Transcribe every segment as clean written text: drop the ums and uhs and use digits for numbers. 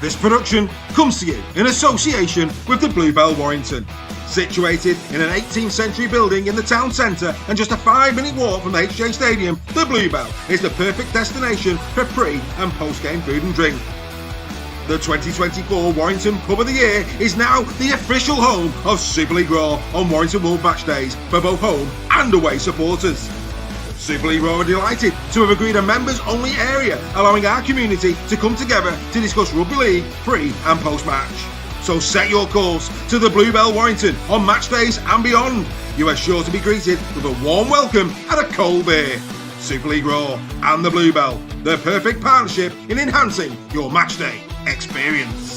This production comes to you in association with the Bluebell Warrington. Situated in an 18th century building in the town centre and just a 5-minute walk from the HJ Stadium, the Bluebell is the perfect destination for pre- and post-game food and drink. The 2024 Warrington Pub of the Year is now the official home of Super League Raw on Warrington Wolves match days for both home and away supporters. Super League Raw are delighted to have agreed a members-only area, allowing our community to come together to discuss Rugby League pre- and post-match. So set your course to the Bluebell Warrington on match days and beyond. You are sure to be greeted with a warm welcome and a cold beer. Super League Raw and the Bluebell, the perfect partnership in enhancing your match day experience.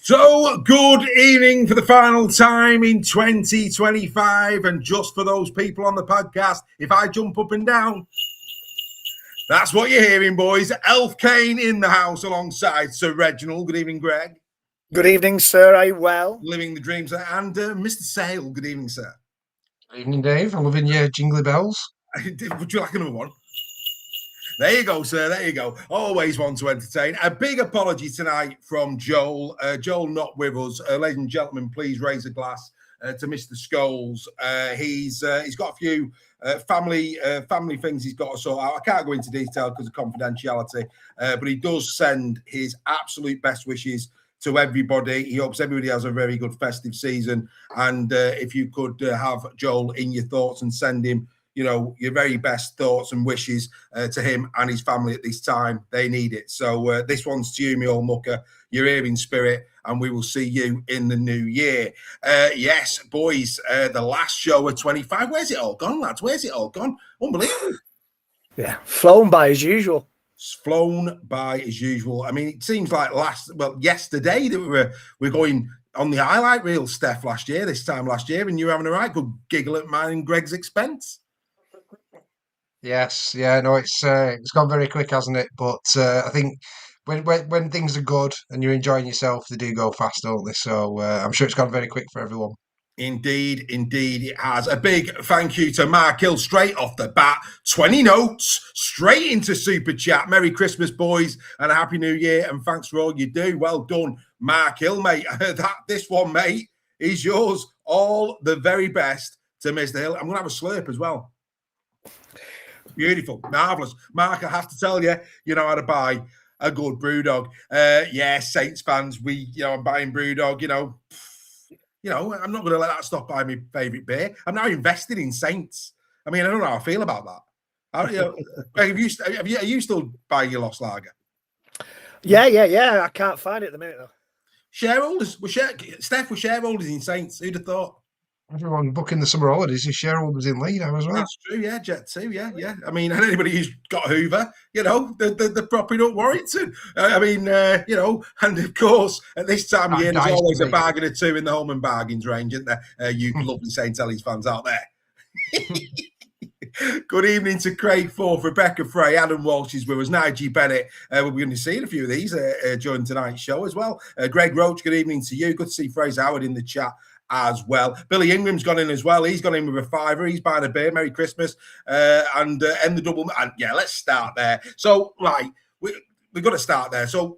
So, good evening for the final time in 2025. And just for those people on the podcast, if I jump up and down, that's what you're hearing, boys. Elf Kane in the house alongside Sir Reginald. Good evening, Greg. Good evening, sir. Are you well? Living the dreams. And Mr. Sale. Good evening, sir. Good evening, Dave. I'm loving your jingly bells. Would you like another one? There you go, sir. There you go. Always one to entertain. A big apology tonight from Joel. Joel not with us. Ladies and gentlemen, please raise a glass to Mr. Scholes. He's got a few family things he's got to sort out. I can't go into detail because of confidentiality, but he does send his absolute best wishes to everybody. He hopes everybody has a very good festive season. And if you could have Joel in your thoughts and send him, you know, your very best thoughts and wishes to him and his family at this time. They need it. So this one's to you, me old mucker. You're here in spirit, and we will see you in the new year. Yes, boys, the last show of 25. Where's it all gone, lads? Where's it all gone? Unbelievable. Yeah, flown by as usual. It's flown by as usual. I mean, it seems like yesterday that we're going on the highlight reel, Steph, this time last year, and you were having a right good giggle at mine and Greg's expense. Yes, yeah, no, it's gone very quick, hasn't it? But I think when things are good and you're enjoying yourself, they do go fast, don't they? So I'm sure it's gone very quick for everyone. Indeed it has. A big thank you to Mark Hill straight off the bat. 20 notes straight into Super Chat. Merry Christmas, boys, and a Happy New Year, and thanks for all you do. Well done, Mark Hill, mate. This one, mate, is yours. All the very best to Mr. Hill. I'm going to have a slurp as well. Beautiful, marvellous. Mark, I have to tell you, you know how to buy a good brewdog. Saints fans, I'm buying brewdog, I'm not going to let that stop by my favourite beer. I'm now invested in Saints. I mean, I don't know how I feel about that. Are you still buying your Lost Lager? Yeah. I can't find it at the minute, though. Shareholders, Steph was shareholders in Saints. Who'd have thought? Everyone booking the summer holidays, his shareholders in Lee now as well. That's true, yeah. Jet 2, yeah. I mean, and anybody who's got Hoover, they're propping up Warrington. And of course, at this time of year, there's always a bargain or two in the home and bargains range, isn't there? You lovely St. Helens fans out there. Good evening to Craig Forth, Rebecca Frey, Adam Walsh is with us, Nigel Bennett. We'll be going to see a few of these during tonight's show as well. Greg Roach, good evening to you. Good to see Fraser Howard in the chat as well. Billy Ingram's gone in as well. He's gone in with a fiver. He's buying a beer. Merry Christmas. And end the double. And yeah, let's start there. So, right, we've got to start there. So,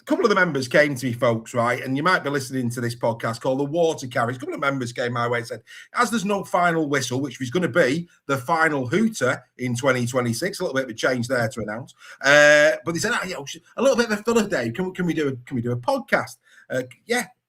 a couple of the members came to me, folks, right? And you might be listening to this podcast called The Water Carriers. A couple of members came my way and said, as there's no final whistle, which was going to be the final hooter in 2026, a little bit of a change there to announce. But they said, a little bit of a filler day. Can we do a podcast?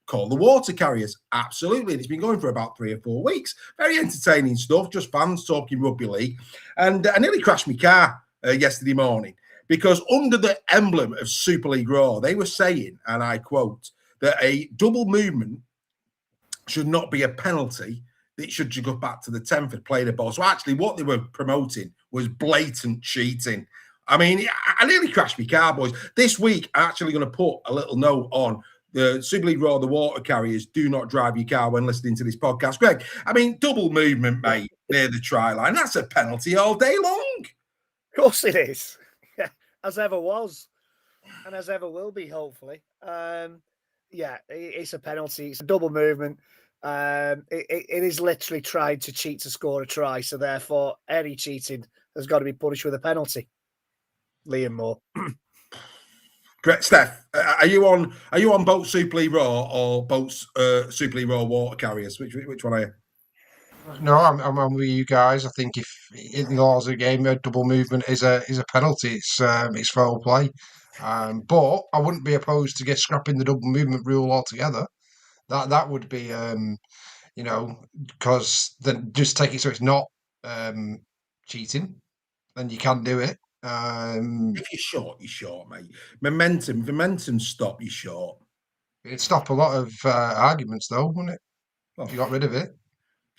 Call The Water Carriers. Absolutely. It's been going for about 3 or 4 weeks. Very entertaining stuff. Just fans talking rugby league. And I nearly crashed my car yesterday morning because under the emblem of Super League Raw, they were saying, and I quote, that a double movement should not be a penalty. It should go back to the 10th and play the ball. So actually what they were promoting was blatant cheating. I mean, I nearly crashed my car, boys. This week, I'm actually going to put a little note on the Super League Raw, The Water Carriers. Do not drive your car when listening to this podcast. Greg, I mean, double movement, mate, near the try line. That's a penalty all day long. Of course it is. Yeah, as ever was. And as ever will be, hopefully. It's a penalty. It's a double movement. It is literally trying to cheat to score a try. So therefore, any cheating has got to be punished with a penalty. Liam Moore. Great, Steph. Are you on both Super League Raw or both Super League Raw Water Carriers? Which one are you? No, I'm on with you guys. I think if in the laws of the game, a double movement is a penalty. It's foul play. But I wouldn't be opposed to scrapping the double movement rule altogether. That would be because then just take it so it's not cheating, then you can do it. If you're short, mate. Momentum stop, you're short. It'd stop a lot of arguments, though, wouldn't it? If you got rid of it.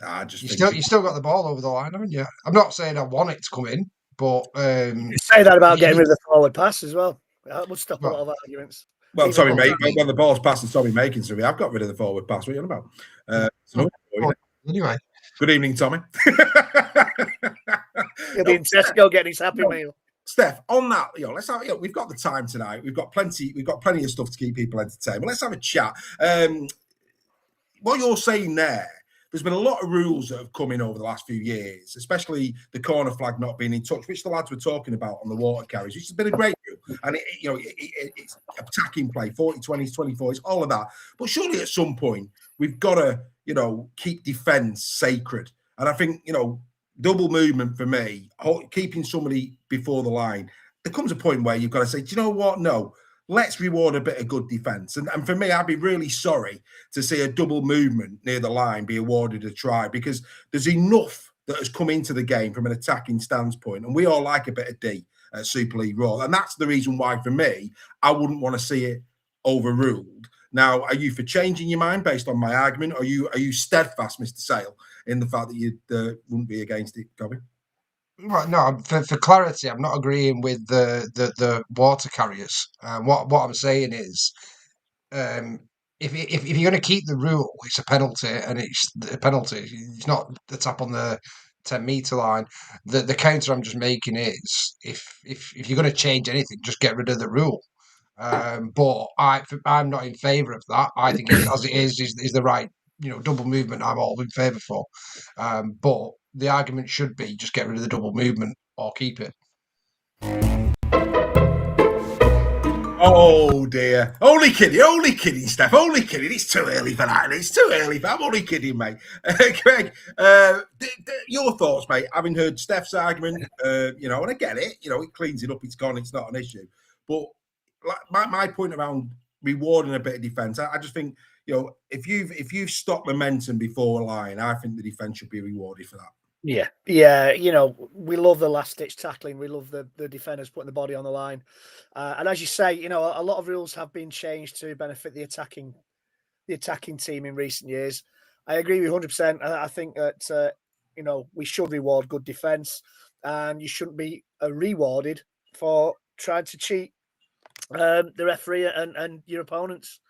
You still got the ball over the line, haven't you? I'm not saying I want it to come in, but you say that about getting rid of the forward pass as well. That would stop a lot of arguments. Well, sorry, mate. When the ball's passing, Tommy making something, I've got rid of the forward pass. What are you on about? Anyway. Good evening, Tommy. He'll be in Tesco getting his Happy Meal. Steph, on that, let's have. We've got the time tonight. We've got plenty of stuff to keep people entertained. But let's have a chat. What you're saying there's been a lot of rules that have come in over the last few years, especially the corner flag not being in touch, which the lads were talking about on the Water Carriers, which has been a great rule. And it's attacking play, 40-20s, 24s, all of that. But surely at some point we've got to, keep defence sacred. And I think, double movement for me, keeping somebody before the line, there comes a point where you've got to say, do you know what? No, let's reward a bit of good defence. And for me, I'd be really sorry to see a double movement near the line be awarded a try, because there's enough that has come into the game from an attacking standpoint. And we all like a bit of D at Super League Raw. And that's the reason why, for me, I wouldn't want to see it overruled. Now, are you for changing your mind based on my argument? Or are you steadfast, Mr. Sale, in the fact that you wouldn't be against it, Gobby? Well, no, for clarity, I'm not agreeing with the Water Carriers. What I'm saying is, if you're going to keep the rule, it's a penalty, and it's a penalty. It's not the tap on the 10-meter line. The counter I'm just making is, if you're going to change anything, just get rid of the rule. But I'm not in favour of that. I think as it is the right, double movement. I'm all in favour for. But the argument should be just get rid of the double movement or keep it. Oh dear. Only kidding, Steph. Only kidding. It's too early for that. I'm only kidding, mate. Greg, your thoughts, mate, having heard Steph's argument, and I get it, it cleans it up, it's gone, it's not an issue. But my point around rewarding a bit of defence, I just think, if you've stopped momentum before a line, I think the defence should be rewarded for that. Yeah, yeah. You know, we love the last ditch tackling. We love the defenders putting the body on the line. And as you say, you know, a lot of rules have been changed to benefit the attacking team in recent years. I agree with 100%. I think that you know, we should reward good defence, and you shouldn't be rewarded for trying to cheat the referee and your opponents.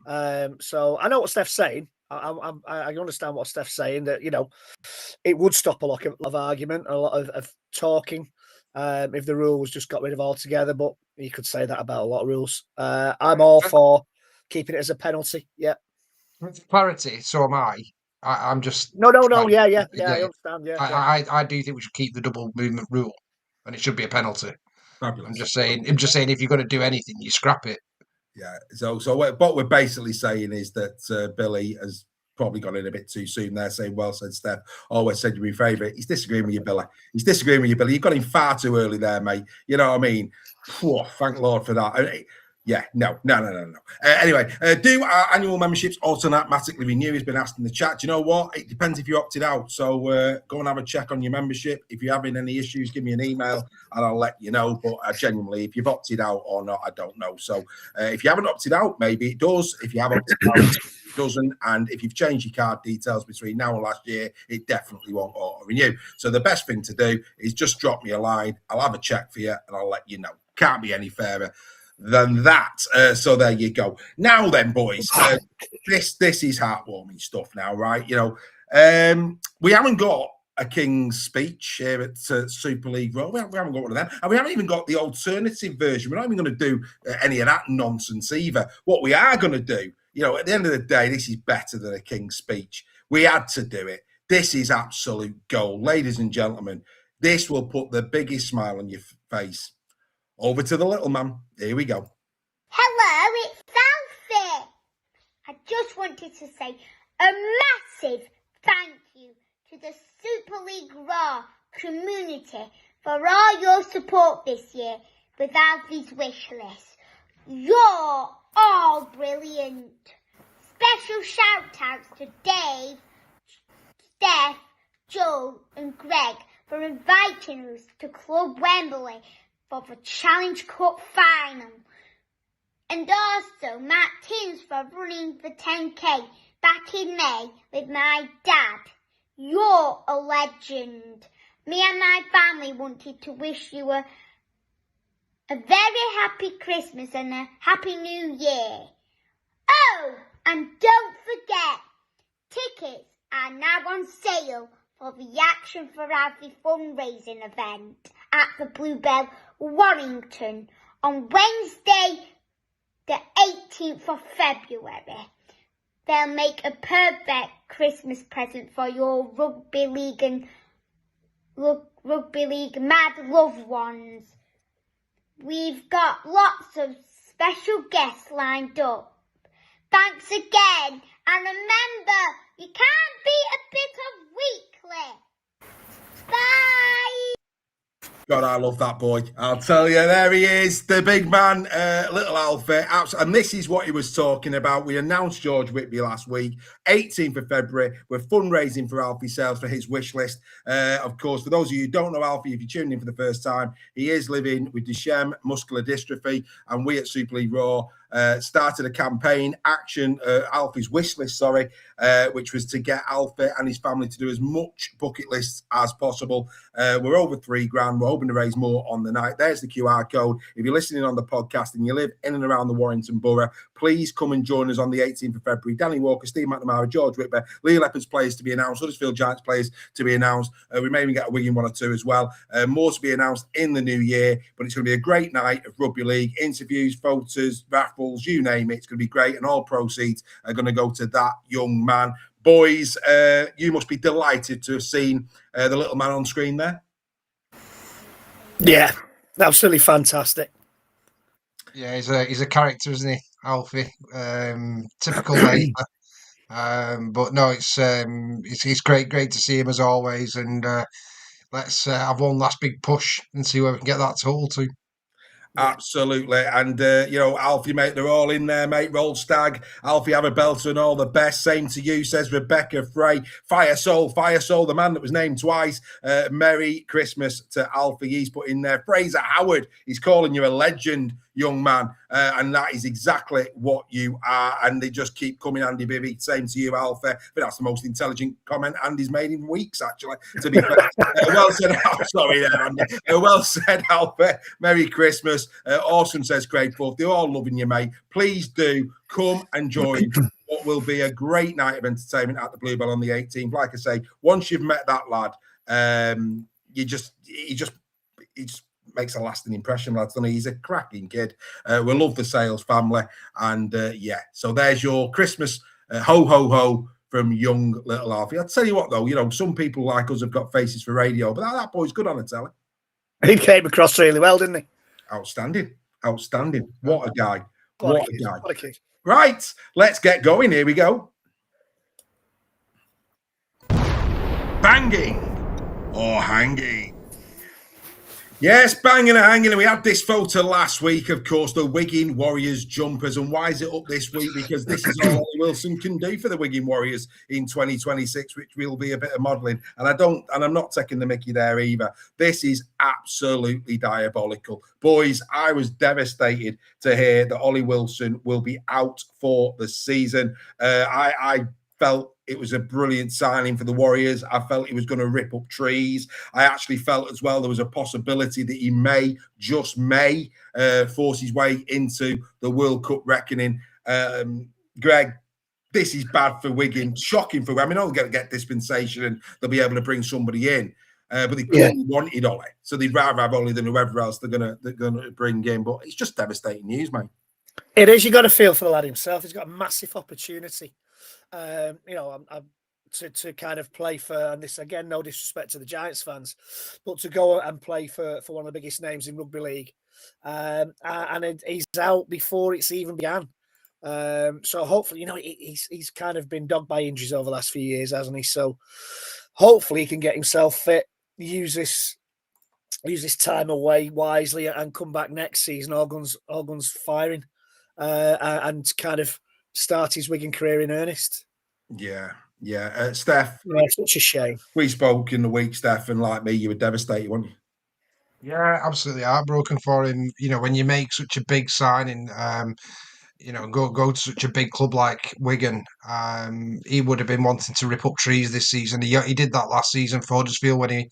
So I know what Steph's saying. I understand what Steph's saying, that, you know, it would stop a lot of argument, a lot of talking, if the rule was just got rid of altogether. But you could say that about a lot of rules. I'm all for keeping it as a penalty. Yeah. For clarity, so am I. I'm just No. trying. Yeah. I understand. Yeah. I do think we should keep the double movement rule, and it should be a penalty. Fabulous. I'm just saying, if you're going to do anything, you scrap it. Yeah. So what we're basically saying is that Billy has probably gone in a bit too soon there, saying, well said, Steph. Always said you're my favourite. He's disagreeing with you, Billy. You got him far too early there, mate. You know what I mean? Phew, thank Lord for that. Yeah, no. Anyway, do our annual memberships automatically renew? Has been asked in the chat. Do you know what? It depends if you opted out. So go and have a check on your membership. If you're having any issues, give me an email and I'll let you know. But genuinely, if you've opted out or not, I don't know. So if you haven't opted out, maybe it does. If you have opted out, it doesn't. And if you've changed your card details between now and last year, it definitely won't auto-renew. So the best thing to do is just drop me a line. I'll have a check for you and I'll let you know. Can't be any fairer than that. So there you go. Now then, boys, this is heartwarming stuff now, right? You know, we haven't got a King's Speech here at Super League Raw. We haven't got one of them. And we haven't even got the alternative version. We're not even going to do any of that nonsense either. What we are going to do, you know, at the end of the day, this is better than a King's Speech. We had to do it. This is absolute gold. Ladies and gentlemen, this will put the biggest smile on your face. Over to the little man. Here we go. Hello, it's Alfie. I just wanted to say a massive thank you to the Super League Raw community for all your support this year with Alfie's wish list. You're all brilliant. Special shout outs to Dave, Steph, Joe and Greg for inviting us to Club Wembley for the Challenge Cup final. And also Matt Tins for running the 10k back in May with my dad. You're a legend. Me and my family wanted to wish you a very happy Christmas and a happy new year. Oh, and don't forget, tickets are now on sale for the Action for Alfie fundraising event at the Bluebell, Warrington on Wednesday, the 18th of February. They'll make a perfect Christmas present for your Rugby League mad loved ones. We've got lots of special guests lined up. Thanks again, and remember, you can't beat a bit of weekly. Bye! God, I love that boy. I'll tell you, there he is, the big man, little Alfie. And this is what he was talking about. We announced George Whitby last week, 18th of February. We're fundraising for Alfie Sales for his wish list. Of course, for those of you who don't know Alfie, if you're tuning in for the first time, he is living with Duchenne muscular dystrophy. And we at Super League Raw started a campaign, Alfie's wish list, which was to get Alfie and his family to do as much bucket lists as possible. We're over $3,000. We're hoping to raise more on the night. There's the QR code. If you're listening on the podcast and you live in and around the Warrington Borough, please come and join us on the 18th of February. Danny Walker, Steve McNamara, George Whitby, Lee Leopards players to be announced, Huddersfield Giants players to be announced. We may even get a Wigan one or two as well. More to be announced in the new year, but it's going to be a great night of rugby league, interviews, photos, raffles, you name it. It's going to be great, and all proceeds are going to go to that young man. Boys, you must be delighted to have seen the little man on screen there. Yeah, absolutely fantastic. Yeah, he's a character, isn't he, Alfie? Typical mate. But no, it's great to see him as always, and let's have one last big push and see where we can get that tool to. Absolutely. And, Alfie, mate, they're all in there, mate. Roll Stag. Alfie, have a belter and all the best. Same to you, says Rebecca Frey. Fire Soul, the man that was named twice. Merry Christmas to Alfie. He's put in there. Fraser Howard, he's calling you a legend, young man. And that is exactly what you are. And they just keep coming, Andy Bibby. Same to you, Alfie. But that's the most intelligent comment Andy's made in weeks, actually, to be fair. Well said. Sorry there, Andy. Well said, Alfie. Merry Christmas. Awesome, says Craig Forth. They're all loving you, mate. Please do come and join what will be a great night of entertainment at the Bluebell on the 18th. Like I say, once you've met that lad, he just makes a lasting impression, lads. He's a cracking kid. We love the Sales family. And so there's your Christmas ho, ho, ho from young little Alfie. I'll tell you what, though, some people like us have got faces for radio, but that boy's good on the telly. He came across really well, didn't he? Outstanding. What a guy. What a guy. What a kid. Right, let's get going. Here we go. Banging or hanging? Yes, banging and hanging. And we had this photo last week, of course, the Wigan Warriors jumpers. And why is it up this week? Because this is all Ollie Wilson can do for the Wigan Warriors in 2026, which will be a bit of modelling. And I'm not taking the mickey there either. This is absolutely diabolical. Boys, I was devastated to hear that Ollie Wilson will be out for the season. I felt it was a brilliant signing for the Warriors. I felt he was going to rip up trees. I actually felt as well there was a possibility that he may force his way into the World Cup reckoning. Greg, this is bad for Wigan. Shocking for Wigan. I mean, they'll get dispensation and they'll be able to bring somebody in. But they clearly wanted Ollie. So they'd rather have Ollie than whoever else they're gonna bring in. But it's just devastating news, mate. It is. You got to feel for the lad himself. He's got a massive opportunity. To kind of play for, and this again, no disrespect to the Giants fans, but to go and play for one of the biggest names in rugby league, and he's out before it's even began. So hopefully, he's kind of been dogged by injuries over the last few years, hasn't he? So hopefully he can get himself fit, use this time away wisely, and come back next season all guns firing, and kind of start his Wigan career in earnest. Yeah. Steph. Yeah, such a shame. We spoke in the week, Steph, and like me, you were devastated, weren't you? Yeah, absolutely heartbroken for him. When you make such a big signing, go to such a big club like Wigan, he would have been wanting to rip up trees this season. He did that last season for Huddersfield when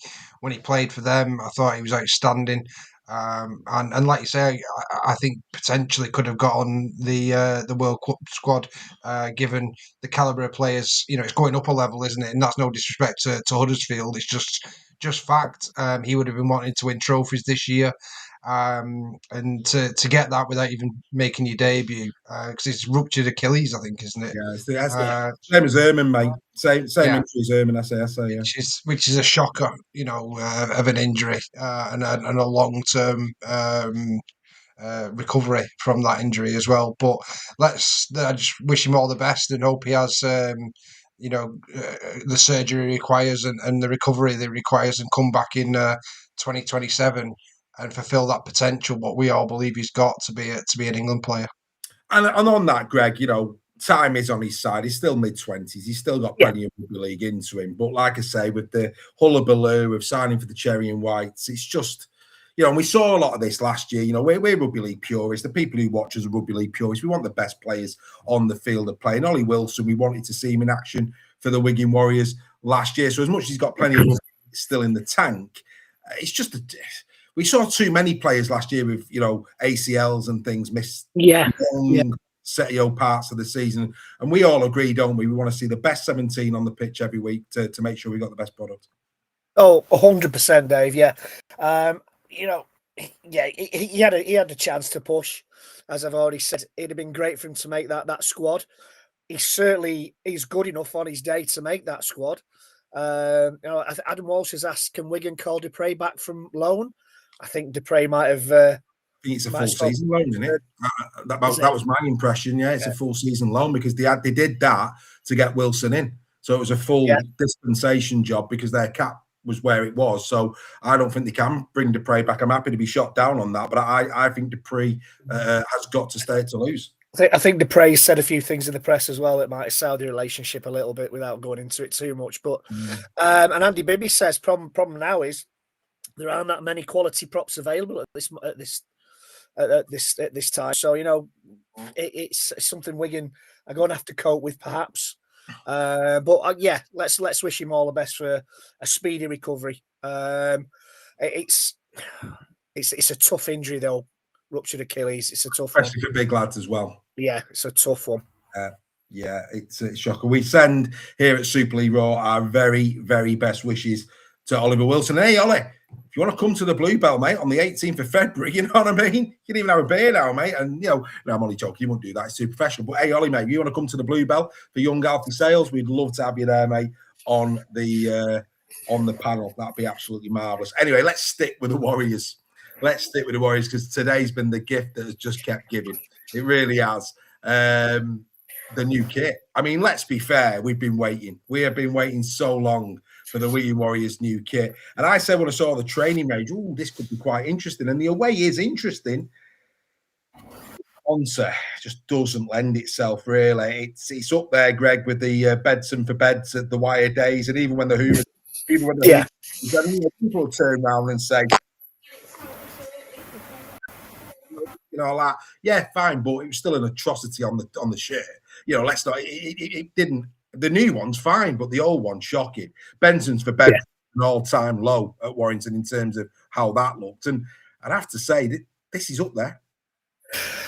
he played for them. I thought he was outstanding. And like you say, I think potentially could have got on the World Cup squad, given the calibre of players. It's going up a level, isn't it? And that's no disrespect to Huddersfield. It's just fact. He would have been wanting to win trophies this year, and to get that without even making your debut, because it's ruptured Achilles, I think, isn't it? Yeah, same as Herman, mate. Same injury as Herman. I say, yeah. Which is a shocker, of an injury, and a long-term recovery from that injury as well. But I just wish him all the best and hope he has, the surgery requires and the recovery that requires, and come back in 2027 and fulfill that potential, what we all believe he's got to be an England player. And on that, Greg, time is on his side. He's still mid-20s. He's still got plenty of rugby league into him. But like I say, with the hullabaloo of signing for the Cherry and Whites, it's just, and we saw a lot of this last year. We're rugby league purists. The people who watch us are rugby league purists. We want the best players on the field of play. And Ollie Wilson, we wanted to see him in action for the Wigan Warriors last year. So as much as he's got plenty of still in the tank, it's just we saw too many players last year with, ACLs and things miss long parts of the season. And we all agree, don't we? We want to see the best 17 on the pitch every week to make sure we got the best product. Oh, 100%, Dave. Yeah. He had a chance to push, as I've already said. It'd have been great for him to make that squad. He's good enough on his day to make that squad. Adam Walsh has asked, can Wigan call Dupre back from loan? I think Dupre might have. I think it's a full season loan, isn't it? That was my impression. Yeah, it's a full season loan because they did that to get Wilson in, so it was a full dispensation job because their cap was where it was. So I don't think they can bring Dupree back. I'm happy to be shot down on that, but I think Dupree has got to stay at Toulouse. I think Dupree said a few things in the press as well that might sell the relationship a little bit without going into it too much. But and Andy Bibby says problem now is there aren't that many quality props available at this time. So it's something Wigan are going to have to cope with perhaps. But yeah, let's wish him all the best for a speedy recovery. It's a tough injury though. Ruptured Achilles. It's a tough one. Especially for big lads as well. Yeah, it's a tough one. Yeah, it's shocking. We send here at Super League Raw our very, very best wishes to Oliver Wilson. Hey, Ollie, if you want to come to the Bluebell, mate, on the 18th of February, you know what I mean? You can even have a beer now, mate. And, no, I'm only joking. You won't do that. It's too professional. But, hey, Ollie, mate, if you want to come to the Bluebell for young Alfie Sales, we'd love to have you there, mate, on the panel. That'd be absolutely marvellous. Anyway, let's stick with the Warriors. Let's stick with the Warriors because today's been the gift that has just kept giving. It really has. The new kit. I mean, let's be fair. We've been waiting. We have been waiting so long for the Wigan Warriors new kit. And I said when I saw the training range, oh, this could be quite interesting. And the away is interesting. Sponsor just doesn't lend itself, really. It's up there, Greg, with the Bedson for Beds at the Wire days. And even when the Hoovers, people will turn around and say, like, yeah, fine, but it was still an atrocity on the shirt. Let's not. It didn't. The new one's fine, but the old one's shocking. Benson's for bed, an all-time low at Warrington in terms of how that looked, and I'd have to say that this is up there.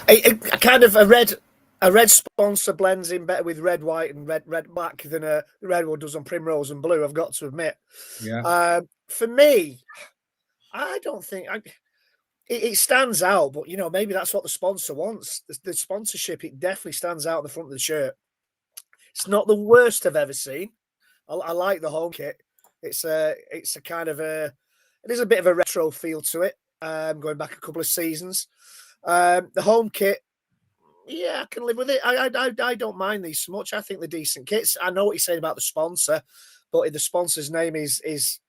A kind of a red sponsor blends in better with red, white, and red black than the red one does on Primrose and Blue. I've got to admit. Yeah. For me, I don't think. It stands out, but maybe that's what the sponsor wants. The sponsorship, it definitely stands out on the front of the shirt. It's not the worst I've ever seen. I like the home kit. It's a kind of it is a bit of a retro feel to it. Going back a couple of seasons, the home kit, yeah, I can live with it. I don't mind these so much. I think they're decent kits. I know what you're saying about the sponsor, but if the sponsor's name is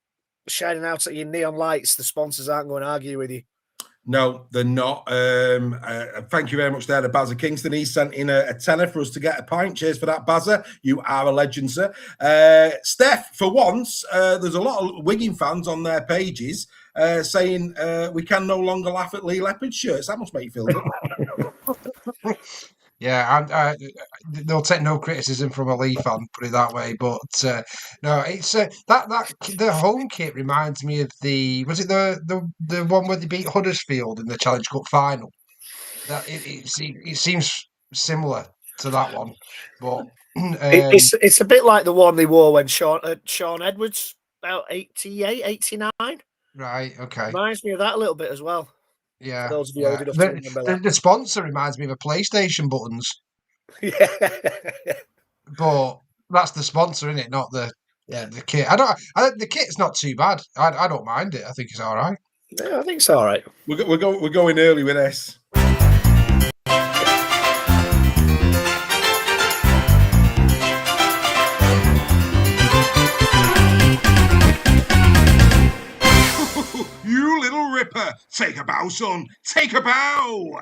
shining out at your neon lights, the sponsors aren't going to argue with you. No, they're not. Thank you very much there to Bazza Kingston. He sent in a tenner for us to get a pint. Cheers for that, Bazza. You are a legend, sir. Steph, for once, there's a lot of Wigan fans on their pages saying we can no longer laugh at Lee Leopard's shirts. That must make you feel good. Yeah, they'll take no criticism from a Lee fan, put it that way. But no, it's that the home kit reminds me of the one where they beat Huddersfield in the Challenge Cup final. That it seems similar to that one, but it's a bit like the one they wore when Sean Edwards about 88, 89. Right. Okay. Reminds me of that a little bit as well. Yeah, those of you old enough to remember that. The sponsor reminds me of a PlayStation buttons. Yeah, but that's the sponsor, isn't it? Not the kit. The kit's not too bad. I don't mind it. I think it's all right. Yeah, I think it's all right. We're going early with this. You little ripper. Take a bow, son. Take a bow.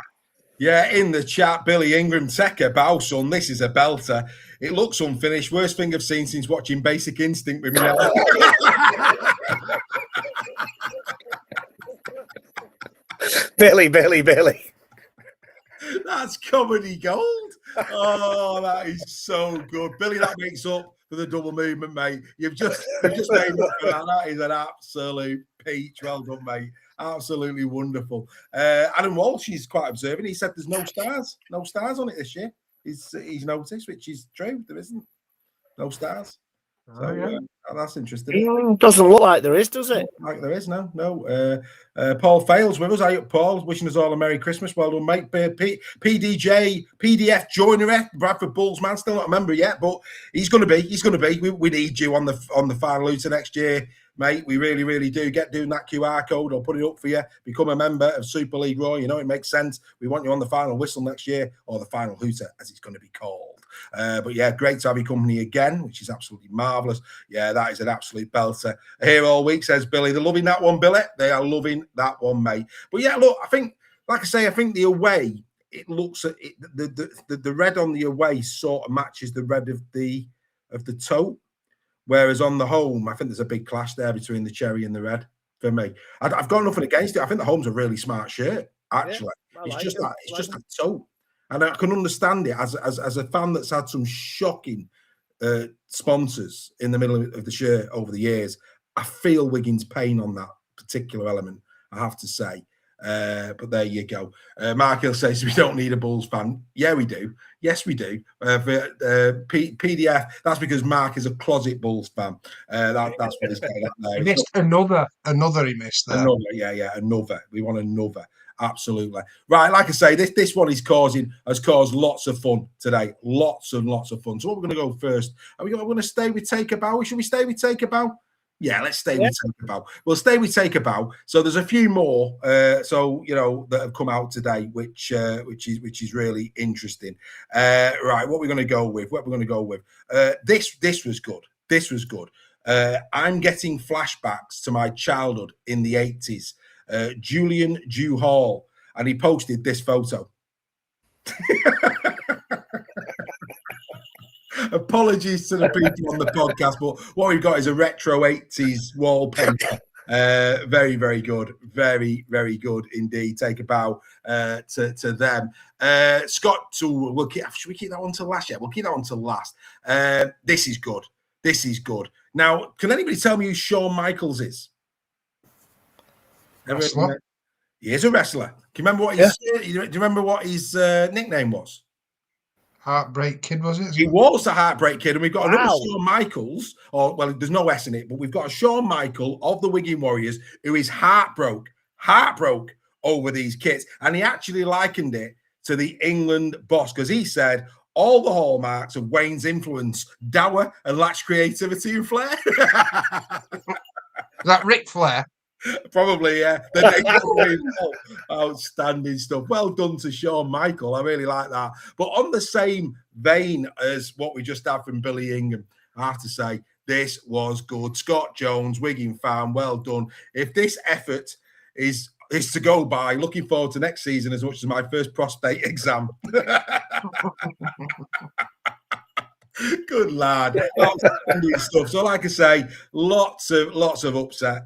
Yeah, in the chat, Billy Ingram, take a bow, son. This is a belter. It looks unfinished. Worst thing I've seen since watching Basic Instinct with me now. Billy. That's comedy gold. Oh, that is so good. Billy, that makes up for the double movement, mate. You've just made up for that. That is an absolute peach. Well done, mate. Absolutely wonderful. Adam Walsh is quite observant. He said there's no stars on it this year. He's noticed, which is true. There isn't. No stars. So that's interesting. Doesn't look like there is, does it? Like there is, no. Paul Fails with us. Hi up, Paul. Wishing us all a Merry Christmas. Well done, mate. PDJ, PDF joiner, Bradford Bulls man. Still not a member yet, but he's going to be. We need you on the final Luton next year, mate. We really, really do. Get doing that QR code. I'll put it up for you. Become a member of Super League Raw. You know, it makes sense. We want you on the final whistle next year, or the final hooter, as it's going to be called. But yeah, great to have your company again, which is absolutely marvellous. Yeah, that is an absolute belter. Here all week, says Billy. They're loving that one, Billy. They are loving that one, mate. But yeah, look, I think, like I say, I think the away, it looks at it, the red on the away sort of matches the red of the tote. Whereas on the home, I think there's a big clash there between the cherry and the red for me. I've got nothing against it. I think the home's a really smart shirt, actually. Yeah, it's like just it. that it's Like just it. that toe. And I can understand it as a fan that's had some shocking sponsors in the middle of the shirt over the years. I feel Wiggins' pain on that particular element, I have to say. But there you go. Mark Hill says we don't need a Bulls fan. Yeah, we do. Yes, we do. PDF, that's because Mark is a closet Bulls fan. That's what he's getting at there. He missed another he missed there. Another. We want another. Absolutely. Right, like I say, this one has caused lots of fun today. Lots and lots of fun. So what we're going to go first? Are we going to stay with Take a Bow? Should we stay with Take a Bow? Yeah, let's stay with Take a Bow. We'll stay with Take a Bow. So there's a few more, that have come out today, which is really interesting. Right, what we're going to go with? This was good. This was good. I'm getting flashbacks to my childhood in the 80s. Julian Dew Hall, and he posted this photo. Apologies to the people on the podcast, but what we've got is a retro 80s wallpaper. Very, very good. Very, very good indeed. Take a bow to them. Scott, should we keep that one to last? Yeah, we'll keep that one to last. This is good. This is good. Now, can anybody tell me who Shawn Michaels is? Wrestler? He is a wrestler. Do you remember what his do you remember what his nickname was? Heartbreak Kid, was it? He was a Heartbreak Kid, and we've got another Shawn Michaels, there's no S in it, but we've got a Shawn Michael of the Wigan Warriors who is heartbroke over these kits, and he actually likened it to the England boss because he said all the hallmarks of Wayne's influence: dour and lacks creativity and flair. Is that Ric Flair? Probably, yeah. Outstanding stuff. Well done to Shawn Michael. I really like that. But on the same vein as what we just had from Billy Ingham, I have to say, this was good. Scott Jones, Wigan fan, well done. If this effort is to go by, looking forward to next season as much as my first prostate exam. Good lad. Outstanding stuff. So, like I say, lots of upset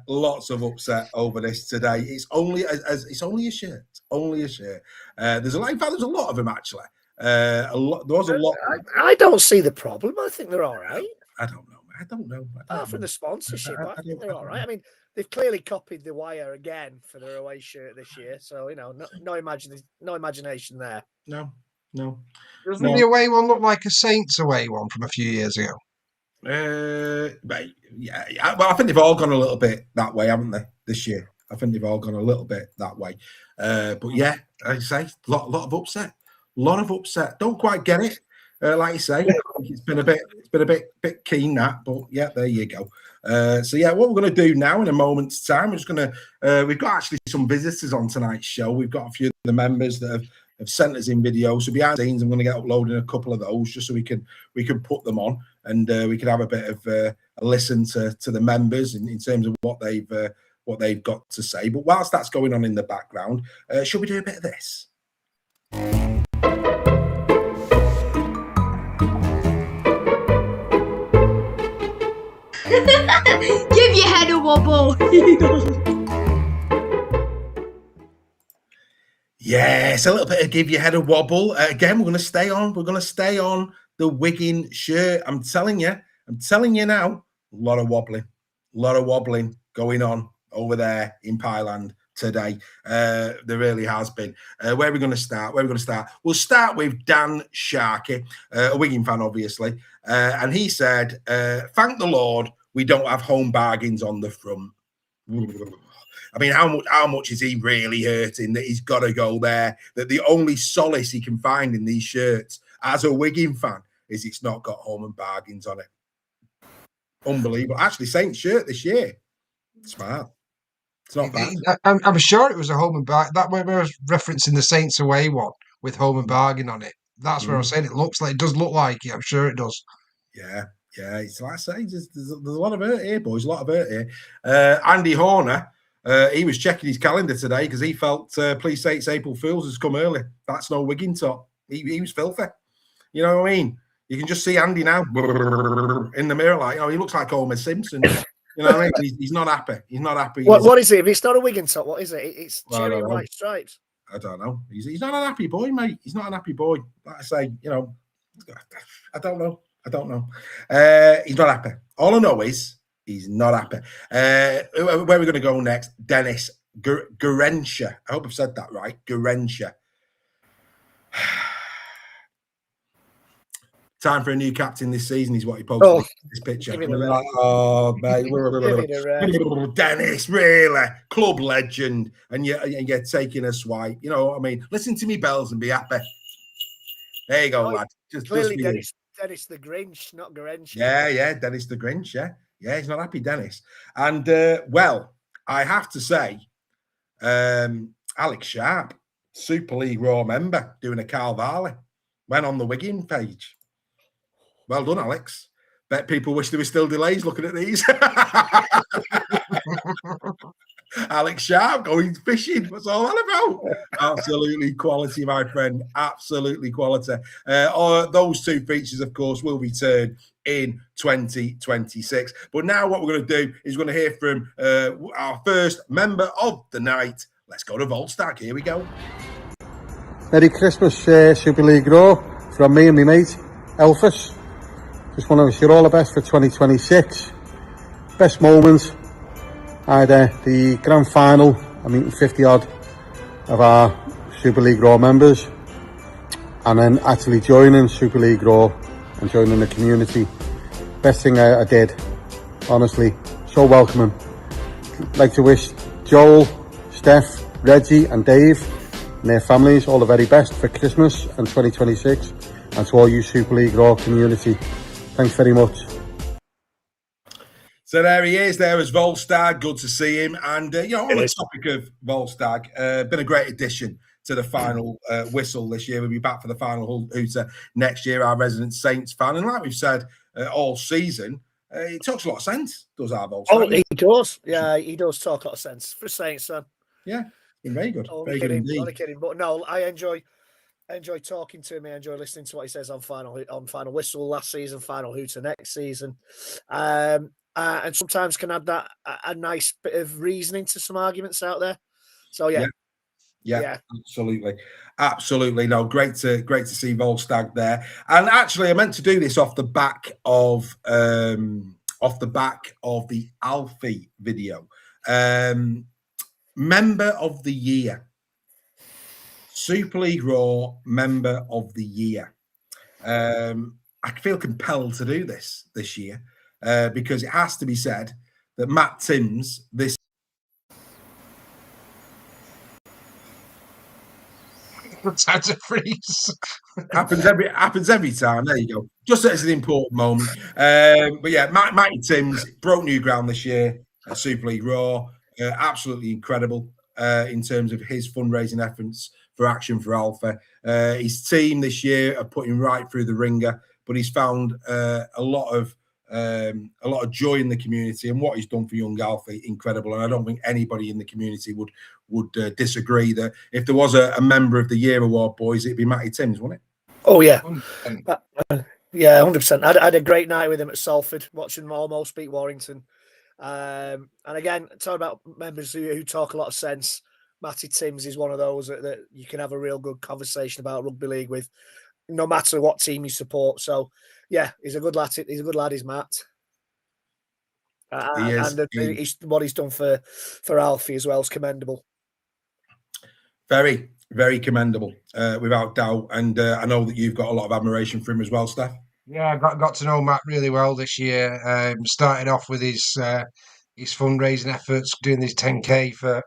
over this today. It's only a shirt. Only a shirt. There's a lot of them actually. There was a lot. I don't see the problem. I think they're all right. I don't know. Apart from the sponsorship, I think they're all right. I mean, they've clearly copied the Wire again for their away shirt this year. So no imagination there. No. Doesn't the away one look like a Saints away one from a few years ago? Yeah. Well, I think they've all gone a little bit that way, haven't they, this year? I think they've all gone a little bit that way. But yeah, like I say, lot of upset. Don't quite get it. Like you say, it's been a bit keen that, but yeah, there you go. So yeah, what we're going to do now in a moment's time, we're just going to. We've got actually some visitors on tonight's show. We've got a few of the members that have sent us in videos. So behind the scenes, I'm going to get uploading a couple of those just so we can put them on and we can have a bit of a listen to the members in terms of what they've got to say. But whilst that's going on in the background, should we do a bit of this? Give your head a wobble. Yes, a little bit of give your head a wobble. Again, we're going to stay on the Wigan shirt. I'm telling you now, a lot of wobbling going on over there in Pyland today. There really has been. Where are we going to start? We'll start with Dan Sharkey, a Wigan fan, obviously. And he said, thank the Lord we don't have home bargains on the front. I mean, how much is he really hurting that he's got to go there? That the only solace he can find in these shirts as a Wigan fan is it's not got home and bargains on it. Unbelievable. Actually, Saints shirt this year. Smart. It's not bad. I'm sure it was a home and bargain. That way I was referencing the Saints away one with home and bargain on it. That's where I was saying it looks like. It does look like it. I'm sure it does. Yeah. It's like I say, there's a lot of hurt here, boys. A lot of hurt here. Andy Horner, he was checking his calendar today because he felt, please say it's April Fool's has come early. That's no Wigan top. He was filthy. You know what I mean? You can just see Andy now in the mirror, like, he looks like Homer Simpson. You know what I mean? He's not happy. He's not happy. What is it? If it's not a Wigan top, what is it? It's cherry and white stripes. I don't know. He's not an happy boy, mate. He's not an happy boy. Like I say, I don't know. He's not happy. All I know is he's not happy. Where are we going to go next? Dennis Garensha. I hope I've said that right. Garensha. Time for a new captain this season is what he posted this picture. Mate. Dennis, really? Club legend. And you're taking a swipe. You know what I mean? Listen to me bells and be happy. There you go, lad. Clearly, Dennis the Grinch, not Garensha. Yeah, Dennis the Grinch, yeah. Yeah, he's not happy, Dennis. And, well, I have to say, Alex Sharp, Super League Raw member, doing a Carl Varley, went on the Wigan page. Well done, Alex. Bet people wish there were still delays looking at these. Alex Sharp going fishing. What's all that about? Absolutely quality, my friend. Absolutely quality. Those two features, of course, will return in 2026. But now what we're going to do is we're going to hear from our first member of the night. Let's go to Volstagg. Here we go. Merry Christmas, Super League Raw, from me and my mate, Alfie. Just want to wish you all the best for 2026. Best moments, either the grand final, meeting 50 odd of our Super League Raw members, and then actually joining Super League Raw and joining the community. Best thing I did, honestly, so welcoming. I'd like to wish Joel, Steph, Reggie and Dave and their families all the very best for Christmas and 2026, and to all you Super League Raw community. Thanks very much. So there he is. There is Volstagg. Good to see him. And, on the topic of Volstagg, been a great addition to the final whistle this year. We'll be back for the final hooter next year, our resident Saints fan. And like we've said all season, it talks a lot of sense, does our Volstagg. Oh, he does. Yeah, he does talk a lot of sense for Saints fan. Yeah, been very good. Only very kidding, good indeed. only kidding. But no, I enjoy talking to him. I enjoy listening to what he says on final whistle last season, final hooter next season. And sometimes can add that a nice bit of reasoning to some arguments out there. So yeah, absolutely. No, great to see Volstagg there. And actually, I meant to do this off the back of the Alfie video. Member of the year, Super League Raw member of the year. I feel compelled to do this year. Because it has to be said that Matt Timms this Time to freeze. happens every time. There you go. Just as an important moment. But yeah, Matty Timms broke new ground this year at Super League Raw. Absolutely incredible in terms of his fundraising efforts for Action for Alpha. His team this year are putting right through the ringer, but he's found a lot of joy in the community, and what he's done for young Alfie, incredible. And I don't think anybody in the community would disagree that if there was a member of the year award, boys, it'd be Matty Timms, wouldn't it? Oh yeah, 100%. I had a great night with him at Salford, watching him almost beat Warrington. And again, talking about members who talk a lot of sense, Matty Timms is one of those that you can have a real good conversation about rugby league with, no matter what team you support. So yeah, he's a good lad. He's Matt. He is. And what he's done for Alfie as well is commendable. Very, very commendable, without doubt. And I know that you've got a lot of admiration for him as well, Steph. Yeah, I got to know Matt really well this year. Started off with his fundraising efforts, doing his 10K for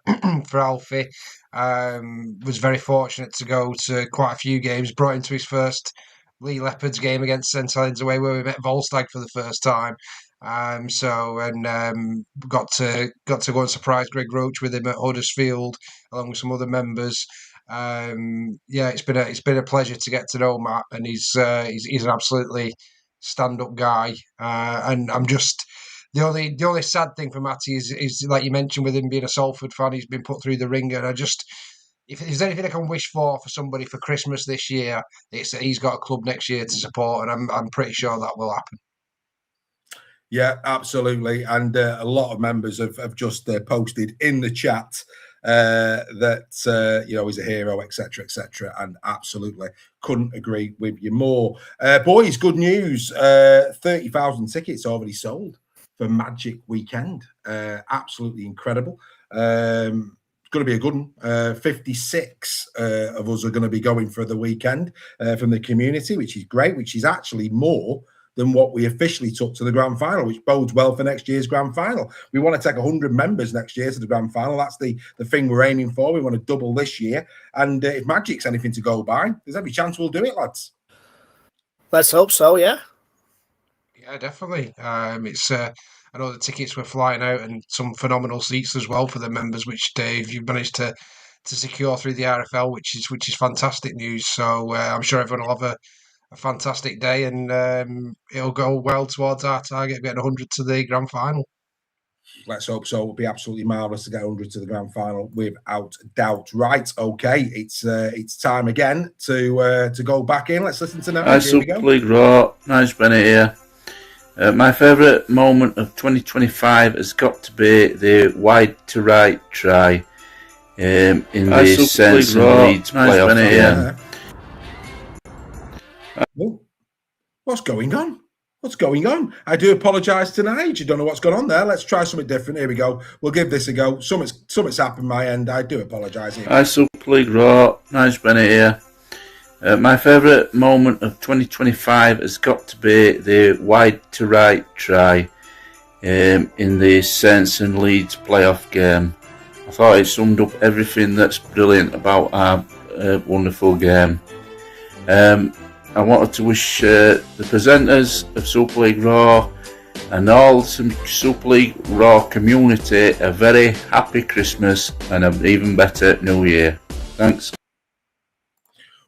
for Alfie. Was very fortunate to go to quite a few games. Brought him to his first Lee Leopards game against St Helens away, where we met Volstagg for the first time. Got to go and surprise Greg Roach with him at Huddersfield, along with some other members. Yeah, it's been a pleasure to get to know Matt, and he's an absolutely stand-up guy. And I'm just the only sad thing for Matty is like you mentioned, with him being a Salford fan, he's been put through the ringer. And I just, if there's anything I can wish for somebody for Christmas this year, it's that he's got a club next year to support, and I'm pretty sure that will happen. Yeah, absolutely. And a lot of members have just posted in the chat that he's a hero, etc., etc. And absolutely couldn't agree with you more. Boys, good news. 30,000 tickets already sold for Magic Weekend. Absolutely incredible. It's going to be a good one. 56 of us are going to be going for the weekend from the community, which is great, which is actually more than what we officially took to the grand final, which bodes well for next year's grand final. We want to take 100 members next year to the grand final. That's the thing we're aiming for. We want to double this year. And if Magic's anything to go by, there's every chance we'll do it, lads. Let's hope so, yeah. Yeah, definitely. It's I know the tickets were flying out, and some phenomenal seats as well for the members, which Dave, you've managed to secure through the RFL, which is fantastic news. So I'm sure everyone will have a fantastic day, and it'll go well towards our target of getting 100 to the grand final. Let's hope so. It'll be absolutely marvellous to get 100 to the grand final, without doubt. Right, okay, it's time again to go back in. Let's listen to now. Hi, Super League Raw. Nice Bennett here. My favourite moment of 2025 has got to be the wide to right try in the Saints and Leeds playoff game. What's going on? What's going on? I do apologise tonight. You don't know what's going on there. Let's try something different. Here we go. We'll give this a go. Something's happened my end. I do apologise. Hi, Super League Raw. Nice Bennett here. My favourite moment of 2025 has got to be the wide to right try in the Saints and Leeds playoff game. I thought it summed up everything that's brilliant about our wonderful game. I wanted to wish the presenters of Super League Raw and all Super League Raw community a very happy Christmas and an even better New Year. Thanks.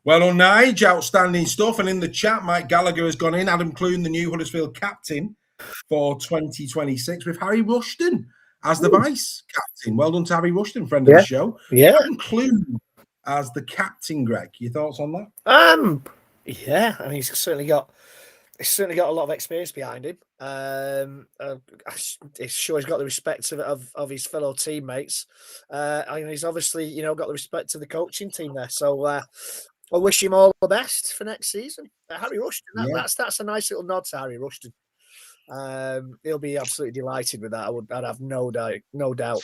Well done, Nige. Outstanding stuff. And in the chat, Mike Gallagher has gone in. Adam Clune, the new Huddersfield captain for 2026, with Harry Rushton as the vice captain. Well done to Harry Rushton, friend of the show. Yeah. Adam Clune as the captain, Greg. Your thoughts on that? Yeah, I mean, he's certainly got a lot of experience behind him. I'm sure he's got the respect of his fellow teammates. And he's obviously, got the respect of the coaching team there. So I wish him all the best for next season. Harry Rushton, that's a nice little nod to Harry Rushton. He'll be absolutely delighted with that. I'd have no doubt.